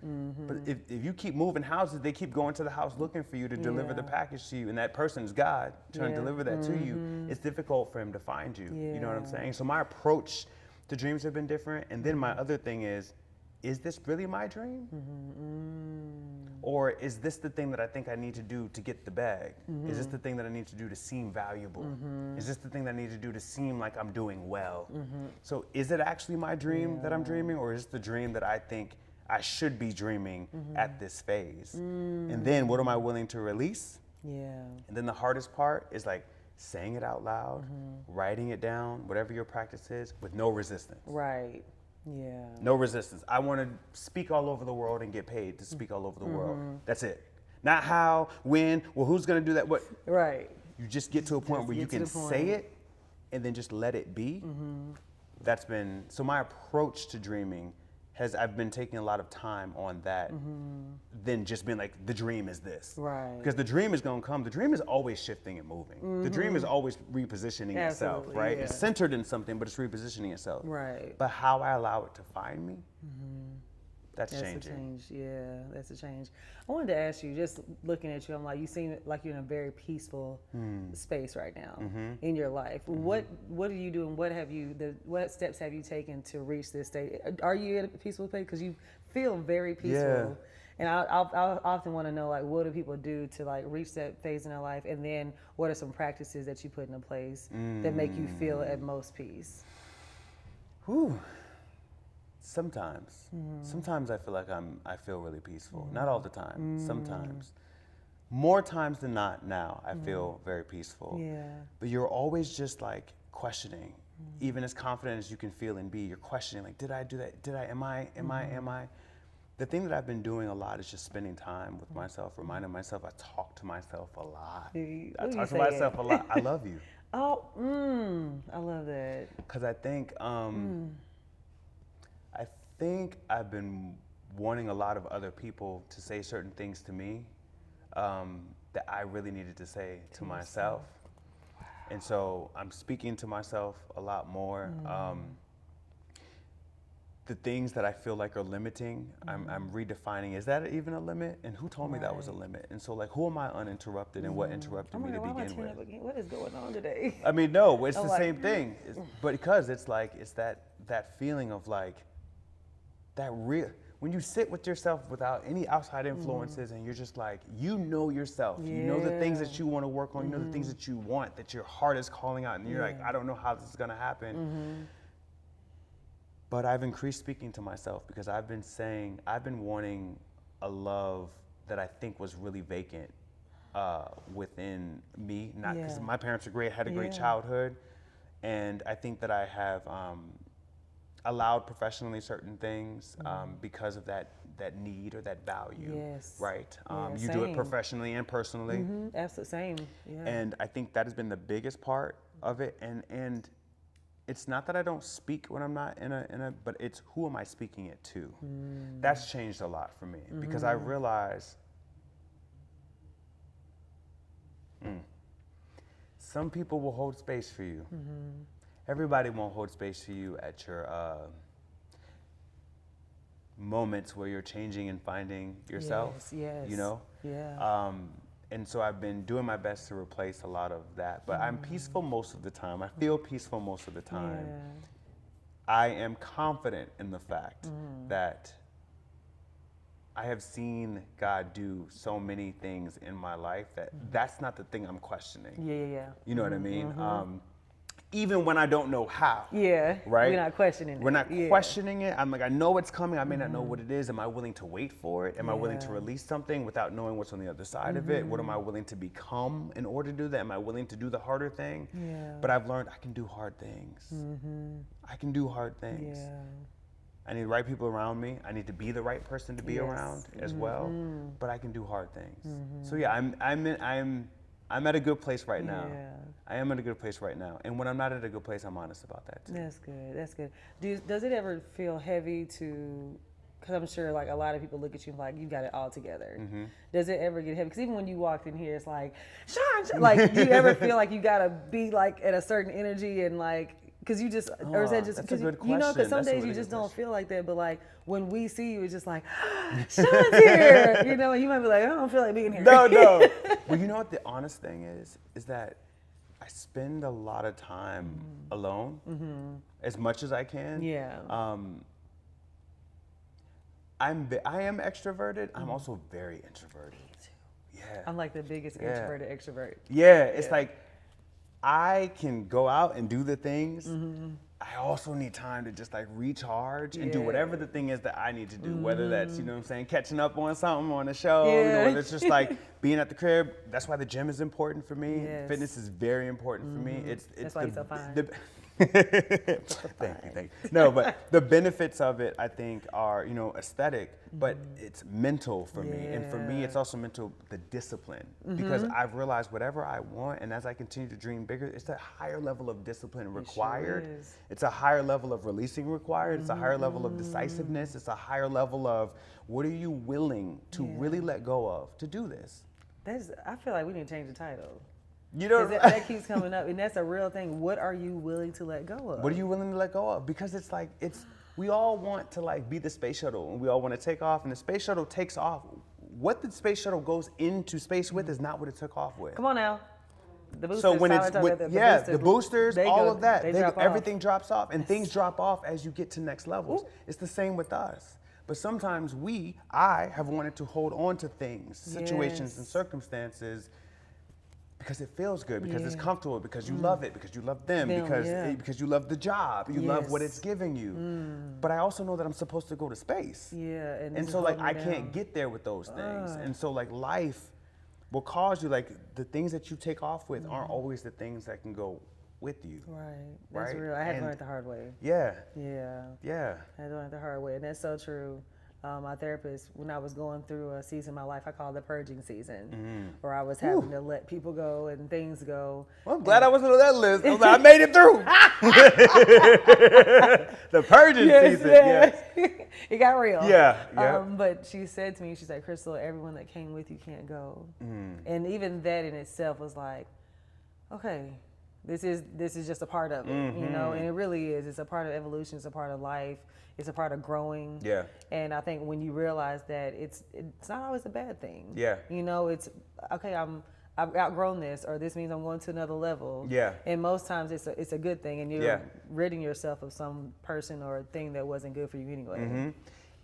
But if you keep moving houses, they keep going to the house looking for you to deliver the package to you, and that person's God trying to deliver that to you. It's difficult for him to find you. You know what I'm saying? So my approach to dreams have been different. And then my other thing is this really my dream? Or is this the thing that I think I need to do to get the bag? Is this the thing that I need to do to seem valuable? Is this the thing that I need to do to seem like I'm doing well? So is it actually my dream that I'm dreaming, or is it the dream that I think I should be dreaming at this phase? And then what am I willing to release? And then the hardest part is like saying it out loud, writing it down, whatever your practice is, with no resistance. Right. Yeah. No resistance. I want to speak all over the world and get paid to speak all over the world. That's it. Not how, when, well, who's going to do that? What? Right. You just get to a point where you can say it and then just let it be. That's been, so my approach to dreaming I've been taking a lot of time on that than just being like, the dream is this. Right. Because the dream is going to come. The dream is always shifting and moving. The dream is always repositioning itself, right? It's centered in something, but it's repositioning itself. Right. But how I allow it to find me, that's changing. That's a change. Yeah, that's a change. I wanted to ask you, just looking at you, I'm like, you seem like you're in a very peaceful space right now in your life. What are you doing? What steps have you taken to reach this state? Are you at a peaceful place? Because you feel very peaceful. Yeah. And I often want to know, like, what do people do to like reach that phase in their life? And then what are some practices that you put into place that make you feel at most peace? Whew. Sometimes I feel like I feel really peaceful. Not all the time. Sometimes, more times than not. Now I feel very peaceful. Yeah. But you're always just like questioning, even as confident as you can feel and be. You're questioning, like, did I do that? Did I? Am I? The thing that I've been doing a lot is just spending time with myself, reminding myself. I talk to myself a lot. I talk to myself a lot. I love you. Oh, I love that. Because I think I've been wanting a lot of other people to say certain things to me that I really needed to say to myself. Wow. And so I'm speaking to myself a lot more. The things that I feel like are limiting, I'm redefining. Is that even a limit? And who told me that was a limit? And so, like, who am I uninterrupted and what interrupted me to begin with? What is going on today? I mean, no, it's the same thing. But because it's like, it's that feeling of like, that real, when you sit with yourself without any outside influences and you're just like, you know yourself, you know the things that you want to work on, you know the things that you want, that your heart is calling out, and you're like, I don't know how this is going to happen. But I've increased speaking to myself because I've been wanting a love that I think was really vacant within me, not because my parents are great, had a great childhood, and I think that I have allowed professionally certain things because of that need or that value, right? You do it professionally and personally. Absolutely, same. Yeah. And I think that has been the biggest part of it. And it's not that I don't speak when I'm not in a, but it's who am I speaking it to? That's changed a lot for me because I realize some people will hold space for you. Everybody won't hold space for you at your moments where you're changing and finding yourself. You know? Yeah. And so I've been doing my best to replace a lot of that. But I'm peaceful most of the time. I feel peaceful most of the time. I am confident in the fact that I have seen God do so many things in my life that that's not the thing I'm questioning. Yeah. You know what I mean? even when I don't know how. Yeah. Right? We're not questioning it. We're not Yeah. questioning it. I'm like, I know it's coming. I may not know what it is. Am I willing to wait for it? Am I willing to Yeah. release something without knowing what's on the other side of it? What am I willing to become in order to do that? Am I willing to do the harder thing? Yeah. But I've learned I can do hard things. I can do hard things. Yeah. I need the right people around me. I need to be the right person to be around as well. But I can do hard things. So yeah, I'm at a good place right now. Yeah. I am at a good place right now. And when I'm not at a good place, I'm honest about that too. That's good. That's good. Does it ever feel heavy to? Because I'm sure like a lot of people look at you like you got it all together. Does it ever get heavy? Because even when you walked in here, it's like, Shawn, like, do you ever feel like you gotta be like at a certain energy and like? Because you just, or is that just because you know? Because some days you just don't feel like that, but like when we see you, it's just like, Shawn's here, you know. And you might be like, I don't feel like being here. No. Well, you know what the honest thing is that I spend a lot of time alone, as much as I can. Yeah. I am extroverted. I'm also very introverted. Me too. Yeah. I'm like the biggest introverted extrovert. Yeah, it's like I can go out and do the things. I also need time to just like recharge and do whatever the thing is that I need to do, whether that's, you know what I'm saying, catching up on something on a show, you know, whether it's just like being at the crib. That's why the gym is important for me. Yes. Fitness is very important for me. It's That's why you're so fine. Thank you. No, but the benefits of it, I think, are, you know, aesthetic, but it's mental for me. And for me, it's also mental, the discipline. Because I've realized whatever I want, and as I continue to dream bigger, it's a higher level of discipline required. Sure is. It's a higher level of releasing required. It's a higher level of decisiveness. It's a higher level of what are you willing to really let go of to do this? I feel like we need to change the title. You know, that keeps coming up, and that's a real thing. What are you willing to let go of? What are you willing to let go of? Because it's like, we all want to like be the space shuttle, and we all want to take off, and the space shuttle takes off. What the space shuttle goes into space with is not what it took off with. Come on now. The boosters, So when it's, the boosters, all of that, everything drops off, and things drop off as you get to next levels. Ooh. It's the same with us. But sometimes I have wanted to hold on to things, situations, and circumstances because it feels good, because it's comfortable, because you love it, because you love them, because you love the job, you love what it's giving you. But I also know that I'm supposed to go to space. Yeah, and so like I can't get there with those things. And so like life will cause you, like the things that you take off with aren't always the things that can go with you. Right. That's real. I had to learn it the hard way. Yeah. Yeah. Yeah. I had to learn it the hard way, and that's so true. My therapist, when I was going through a season in my life I call the purging season, where I was having to let people go and things go. Well, I'm glad I wasn't on that list. I made it through. The purging season. Yes. It got real. Yeah. But she said to me, she's like, Crystal, everyone that came with you can't go. And even that in itself was like, okay, this is just a part of it, you know, and it really is. It's a part of evolution. It's a part of life. It's a part of growing. Yeah. And I think when you realize that it's not always a bad thing. Yeah. You know, it's okay. I've outgrown this, or this means I'm going to another level. Yeah. And most times it's a good thing, and you're ridding yourself of some person or thing that wasn't good for you anyway.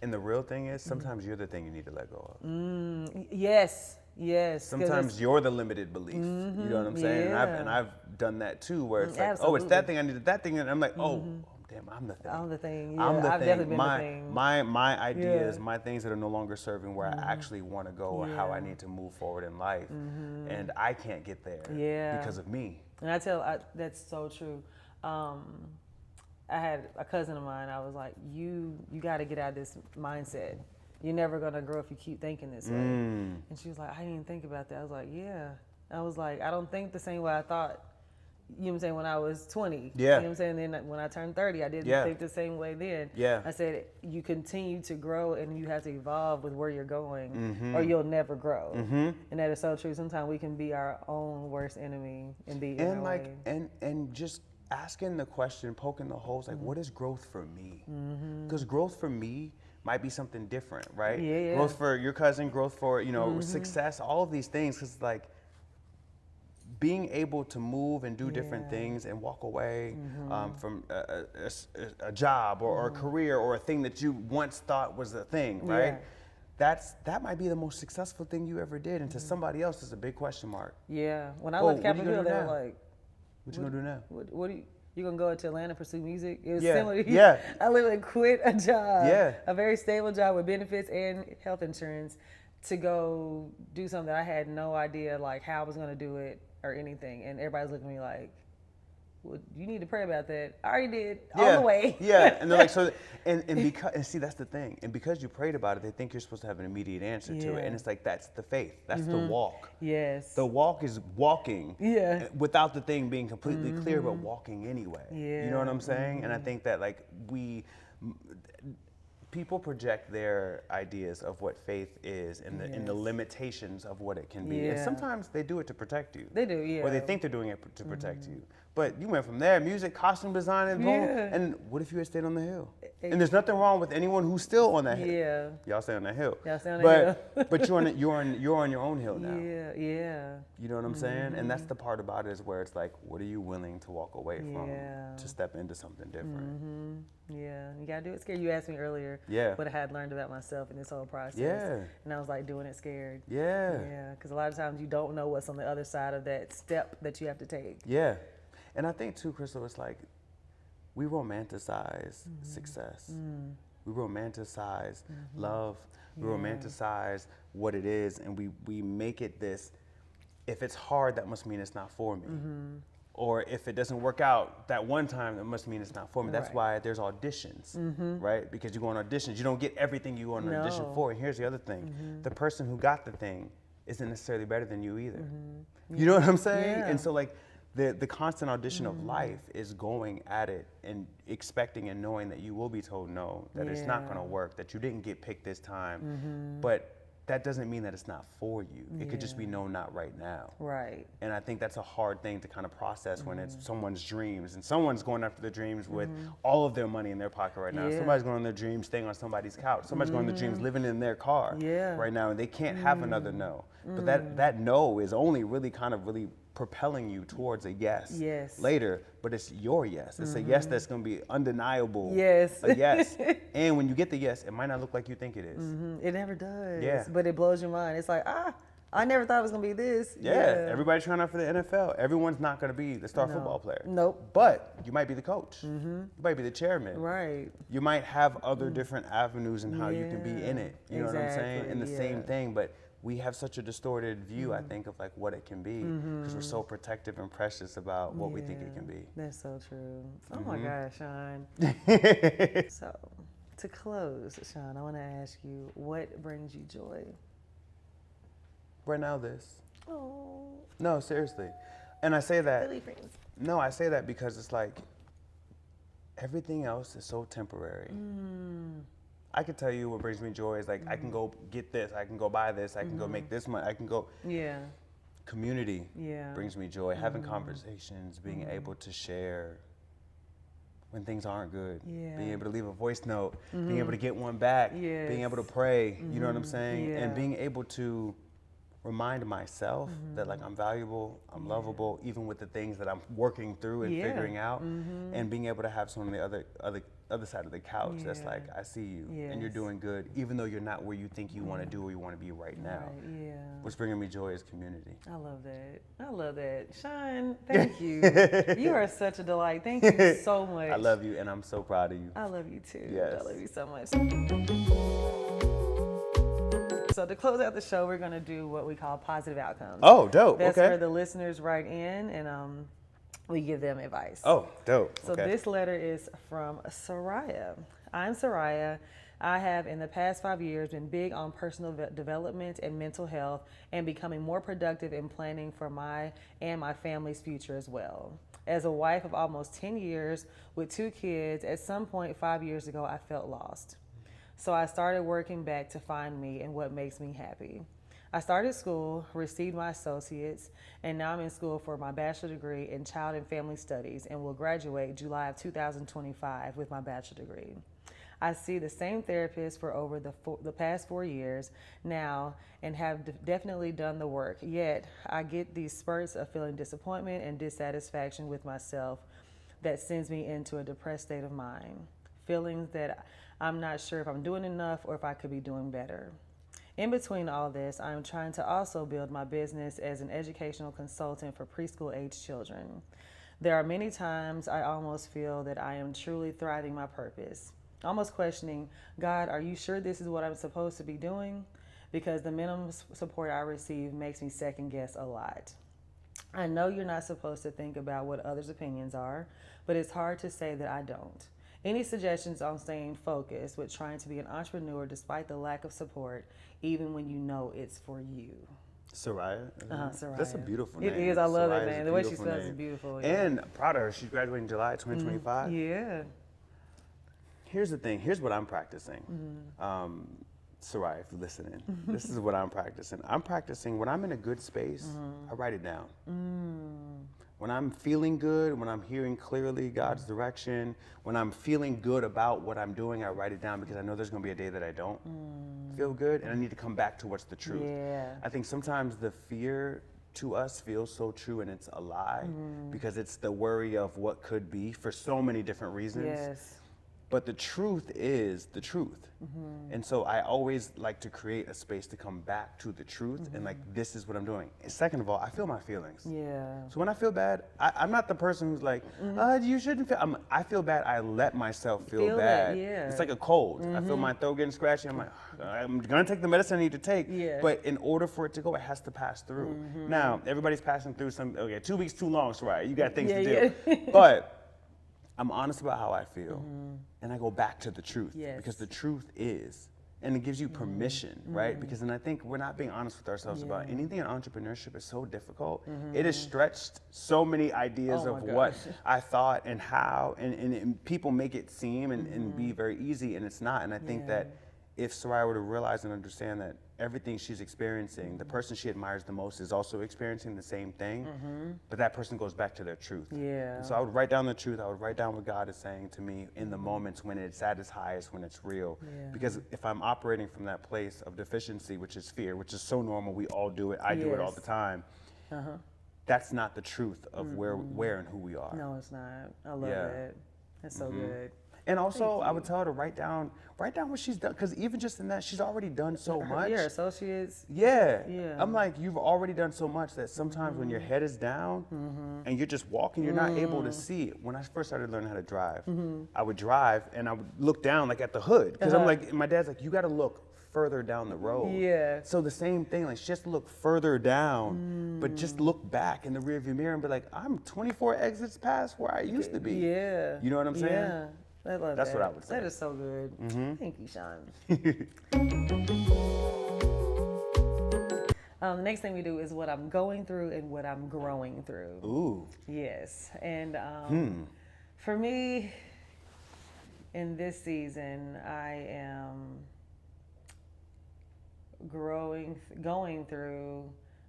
And the real thing is, sometimes you're the thing you need to let go of. Yes. Yes. Sometimes you're the limited belief. You know what I'm saying? And I've done that too, where it's like, oh, it's that thing, I needed that thing, and I'm like, oh, damn, I'm the thing. I'm the thing. Yeah, I'm the I've thing. definitely been the thing. My ideas, my things that are no longer serving where I actually want to go or how I need to move forward in life, and I can't get there because of me. And that's so true. I had a cousin of mine. I was like, you got to get out of this mindset. You're never gonna grow if you keep thinking this way. And she was like, I didn't even think about that. I was like, yeah. I was like, I don't think the same way I thought. You know what I'm saying, when I was 20. Yeah. You know what I'm saying? Then when I turned 30, I didn't think the same way then. Yeah. I said, you continue to grow and you have to evolve with where you're going or you'll never grow. And that is so true. Sometimes we can be our own worst enemy and be in our way. And just asking the question, poking the holes, like what is growth for me? Because growth for me might be something different, right? Yeah. Growth for your cousin, growth for, you know, success, all of these things, because like being able to move and do different things and walk away from a job or a career or a thing that you once thought was a thing, right? That might be the most successful thing you ever did, and to somebody else, it's a big question mark. Yeah. When I left Capitol Hill, they were like, what you gonna do now? What do you? you're going to go to Atlanta and pursue music. It was Yeah. similar. Yeah. I literally quit a job, Yeah. a very stable job with benefits and health insurance, to go do something that I had no idea like how I was going to do it or anything. And everybody's looking at me like, well, you need to pray about that. I already did, all the way. Yeah, and they're like, so, and because, and see, that's the thing. And because you prayed about it, they think you're supposed to have an immediate answer to it. And it's like, that's the faith. That's the walk. Yes. The walk is walking without the thing being completely clear, but walking anyway. Yeah. You know what I'm saying? And I think that like people project their ideas of what faith is and the limitations of what it can be. And sometimes they do it to protect you. They do, yeah. Or they think they're doing it to protect you. But you went from there, music, costume design, and boom. And what if you had stayed on the hill? And there's nothing wrong with anyone who's still on that hill. Yeah. Y'all stay on that hill. Y'all stay on that hill. But you're on your own hill now. Yeah, yeah. You know what I'm saying? And that's the part about it, is where it's like, what are you willing to walk away from to step into something different? Yeah, you gotta do it scared. You asked me earlier what I had learned about myself in this whole process. Yeah. And I was like, doing it scared. Yeah. Yeah, because a lot of times you don't know what's on the other side of that step that you have to take. Yeah. And I think too, Crystal, it's like we romanticize success. We romanticize love. We romanticize what it is, and we make it this, if it's hard, that must mean it's not for me. Or if it doesn't work out that one time, it must mean it's not for me. That's why there's auditions, right? Because you go on auditions, you don't get everything you go on an audition for. And here's the other thing. The person who got the thing isn't necessarily better than you either. You know what I'm saying? Yeah. And so like the constant audition of life is going at it and expecting and knowing that you will be told no, that it's not gonna work, that you didn't get picked this time. But that doesn't mean that it's not for you. It could just be no, not right now. Right. And I think that's a hard thing to kind of process when it's someone's dreams, and someone's going after their dreams with all of their money in their pocket right now. Somebody's going on their dreams staying on somebody's couch. Somebody's going on their dreams living in their car right now, and they can't have another no. But that no is only really kind of really propelling you towards a yes later, but it's your yes. It's a yes that's going to be undeniable. Yes. A yes. And when you get the yes, it might not look like you think it is. It never does. Yeah. But it blows your mind. It's like, I never thought it was going to be this. Yeah. Everybody's trying out for the NFL. Everyone's not going to be the star football player. Nope. But you might be the coach. You might be the chairman. Right. You might have other different avenues in how you can be in it. You know what I'm saying? And the same thing, but we have such a distorted view, I think, of like what it can be, because we're so protective and precious about what we think it can be. That's so true. Oh my gosh, Shawn. So, to close, Shawn, I want to ask you, what brings you joy? Right now, this. Oh. No, seriously. And I say that. Really friends. No, I say that because it's like everything else is so temporary. I can tell you what brings me joy is like I can go get this, I can go buy this, I can go make this money, I can go. Yeah. Community brings me joy. Having conversations, being able to share when things aren't good, being able to leave a voice note, being able to get one back, being able to pray, you know what I'm saying? And being able to remind myself that like I'm valuable, I'm lovable, even with the things that I'm working through and figuring out, and being able to have someone on the other side of the couch that's like, I see you and you're doing good, even though you're not where you think you want to do or you want to be right now. What's bringing me joy is community. I love that. I love that. Shawn, thank you. You are such a delight. Thank you so much. I love you and I'm so proud of you. I love you too. Yes. I love you so much. So to close out the show, we're going to do what we call positive outcomes. Oh, dope. That's okay. where the listeners write in and we give them advice. Oh, dope. So this letter is from Soraya. I'm Soraya. I have in the past 5 years been big on personal development and mental health and becoming more productive in planning for my and my family's future as well. As a wife of almost 10 years with 2 kids, at some point 5 years ago, I felt lost. So I started working back to find me and what makes me happy. I started school, received my associates, and now I'm in school for my bachelor degree in child and family studies and will graduate July of 2025 with my bachelor degree. I see the same therapist for over the past 4 years now and have definitely done the work. Yet I get these spurts of feeling disappointment and dissatisfaction with myself that sends me into a depressed state of mind. Feelings that I'm not sure if I'm doing enough or if I could be doing better. In between all this, I'm trying to also build my business as an educational consultant for preschool age children. There are many times I almost feel that I am truly thriving my purpose. Almost questioning, God, are you sure this is what I'm supposed to be doing? Because the minimum support I receive makes me second guess a lot. I know you're not supposed to think about what others' opinions are, but it's hard to say that I don't. Any suggestions on staying focused with trying to be an entrepreneur despite the lack of support, even when you know it's for you? Soraya? Soraya. That's a beautiful name. It is. I love Soraya it, is man. a The way she beautiful spells name. is beautiful. And proud of her. She's graduating July 2025. Yeah. Here's the thing. Here's what I'm practicing. Soraya, if you're listening, this is what I'm practicing. I'm practicing when I'm in a good space, I write it down. When I'm feeling good, when I'm hearing clearly God's direction, when I'm feeling good about what I'm doing, I write it down because I know there's going to be a day that I don't feel good and I need to come back to what's the truth. Yeah. I think sometimes the fear to us feels so true and it's a lie because it's the worry of what could be for so many different reasons. Yes. But the truth is the truth. And so I always like to create a space to come back to the truth and like, this is what I'm doing. And second of all, I feel my feelings. Yeah. So when I feel bad, I'm not the person who's like, you shouldn't feel. I feel bad. I let myself feel bad. that, yeah. It's like a cold. I feel my throat getting scratchy. I'm like, I'm gonna take the medicine I need to take. Yeah. But in order for it to go, it has to pass through. Now, everybody's passing through some. Okay, 2 weeks too long, Soraya. You got things to do. But I'm honest about how I feel, and I go back to the truth because the truth is. And it gives you permission, right? Because then I think we're not being honest with ourselves about anything in entrepreneurship is so difficult. It has stretched so many ideas of what I thought and how, and people make it seem and be very easy, and it's not. And I think that if Soraya were to realize and understand that everything she's experiencing, the person she admires the most is also experiencing the same thing, but that person goes back to their truth. Yeah. And so I would write down the truth. I would write down what God is saying to me in the moments when it's at its highest, when it's real. Because if I'm operating from that place of deficiency, which is fear, which is so normal, we all do it, I do it all the time, that's not the truth of where and who we are. No, it's not. I love it. That's so good. And also, I would tell her to write down what she's done, because even just in that, she's already done so much. Yeah, associates. Yeah. Yeah. I'm like, you've already done so much that sometimes when your head is down and you're just walking, you're not able to see it. When I first started learning how to drive, I would drive and I would look down like at the hood, because I'm like, my dad's like, you got to look further down the road. Yeah. So the same thing, like just look further down, but just look back in the rearview mirror and be like, I'm 24 exits past where I used to be. Yeah. You know what I'm saying? Yeah. I love That's that. what I would say. That is so good. Thank you, Shawn. The next thing we do is what I'm going through and what I'm growing through. Ooh. Yes. And for me, in this season, I am going through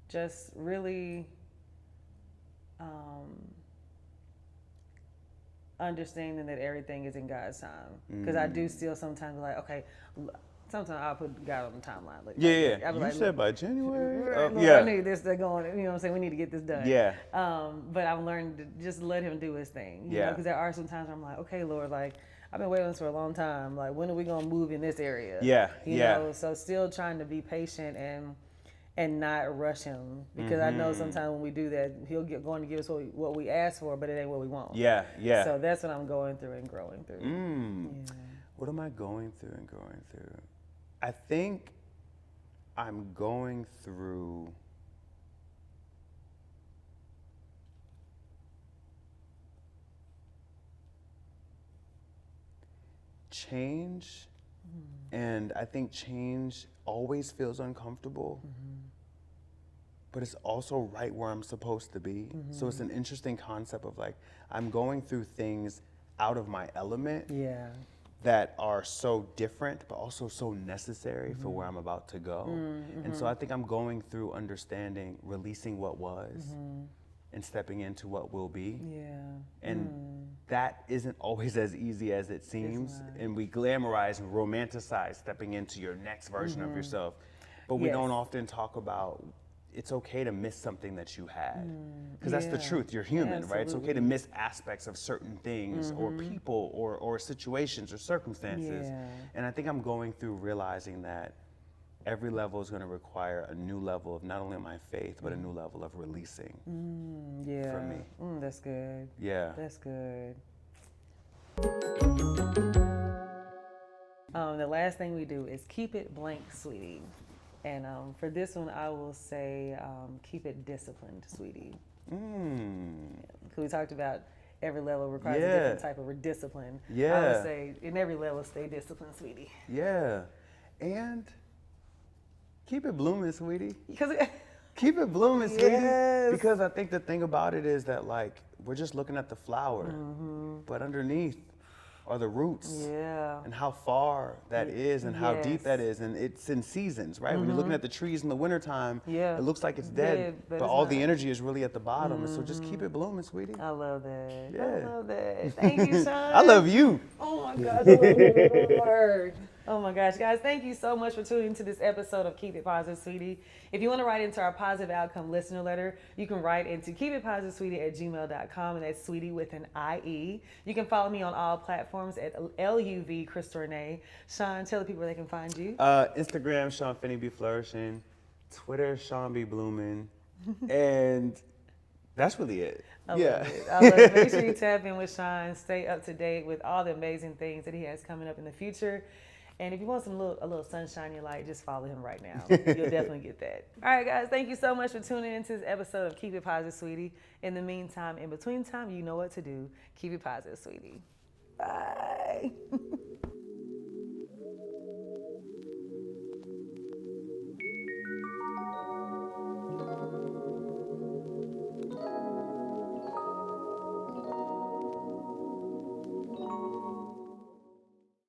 just really understanding that everything is in God's time. Because I do still sometimes be like, okay, sometimes I'll put God on the timeline. Like, Yeah. You You said by January? I need this, they're going, you know what I'm saying? We need to get this done. Yeah. But I'm learning to just let him do his thing. You know, because there are some times where I'm like, okay, Lord, like, I've been waiting on this for a long time. Like, when are we going to move in this area? Yeah. You know, so still trying to be patient and not rush him, because I know sometimes when we do that, he'll going to give us what we ask for, but it ain't what we want. Yeah. So that's what I'm going through and growing through. Yeah. What am I going through and growing through? I think I'm going through change, and I think change always feels uncomfortable, but it's also right where I'm supposed to be. So it's an interesting concept of like, I'm going through things out of my element that are so different, but also so necessary for where I'm about to go. And so I think I'm going through understanding, releasing what was, and stepping into what will be. And that isn't always as easy as it seems. And we glamorize and romanticize stepping into your next version of yourself. But we don't often talk about it's okay to miss something that you had. Because that's the truth. You're human, right? It's okay to miss aspects of certain things or people or situations or circumstances. And I think I'm going through realizing that every level is going to require a new level of not only my faith, but a new level of releasing Yeah. for me. That's good. Yeah. That's good. The last thing we do is keep it blank, sweetie. And for this one, I will say keep it disciplined, sweetie. Because we talked about every level requires a different type of discipline. Yeah. I would say in every level, stay disciplined, sweetie. Yeah. And keep it blooming, sweetie. Because Keep it blooming, sweetie. Yes. Because I think the thing about it is that, like, we're just looking at the flower, but underneath are the roots. Yeah. And how far that is and how deep that is. And it's in seasons, right? When you're looking at the trees in the wintertime, it looks like it's dead, but all the energy is really at the bottom. And so just keep it blooming, sweetie. I love that. Yeah. I love that. Thank you, Shawn. I love you. Oh my gosh, I love you, Lord. Oh my gosh, guys, thank you so much for tuning into this episode of Keep It Positive, Sweetie. If you want to write into our Positive Outcome listener letter, you can write into keepitpositivesweetie@gmail.com, and that's sweetie with an IE. You can follow me on all platforms at LUV Crystal Renee. Shawn, tell the people where they can find you. Instagram, Shawn Finnie be flourishing. Twitter, Shawn be blooming. And that's really it. I love it. Make sure you tap in with Shawn. Stay up to date with all the amazing things that he has coming up in the future. And if you want a little sunshine in your light, just follow him right now. You'll definitely get that. All right, guys, thank you so much for tuning into this episode of Keep It Positive, Sweetie. In the meantime, in between time, you know what to do. Keep it positive, sweetie. Bye.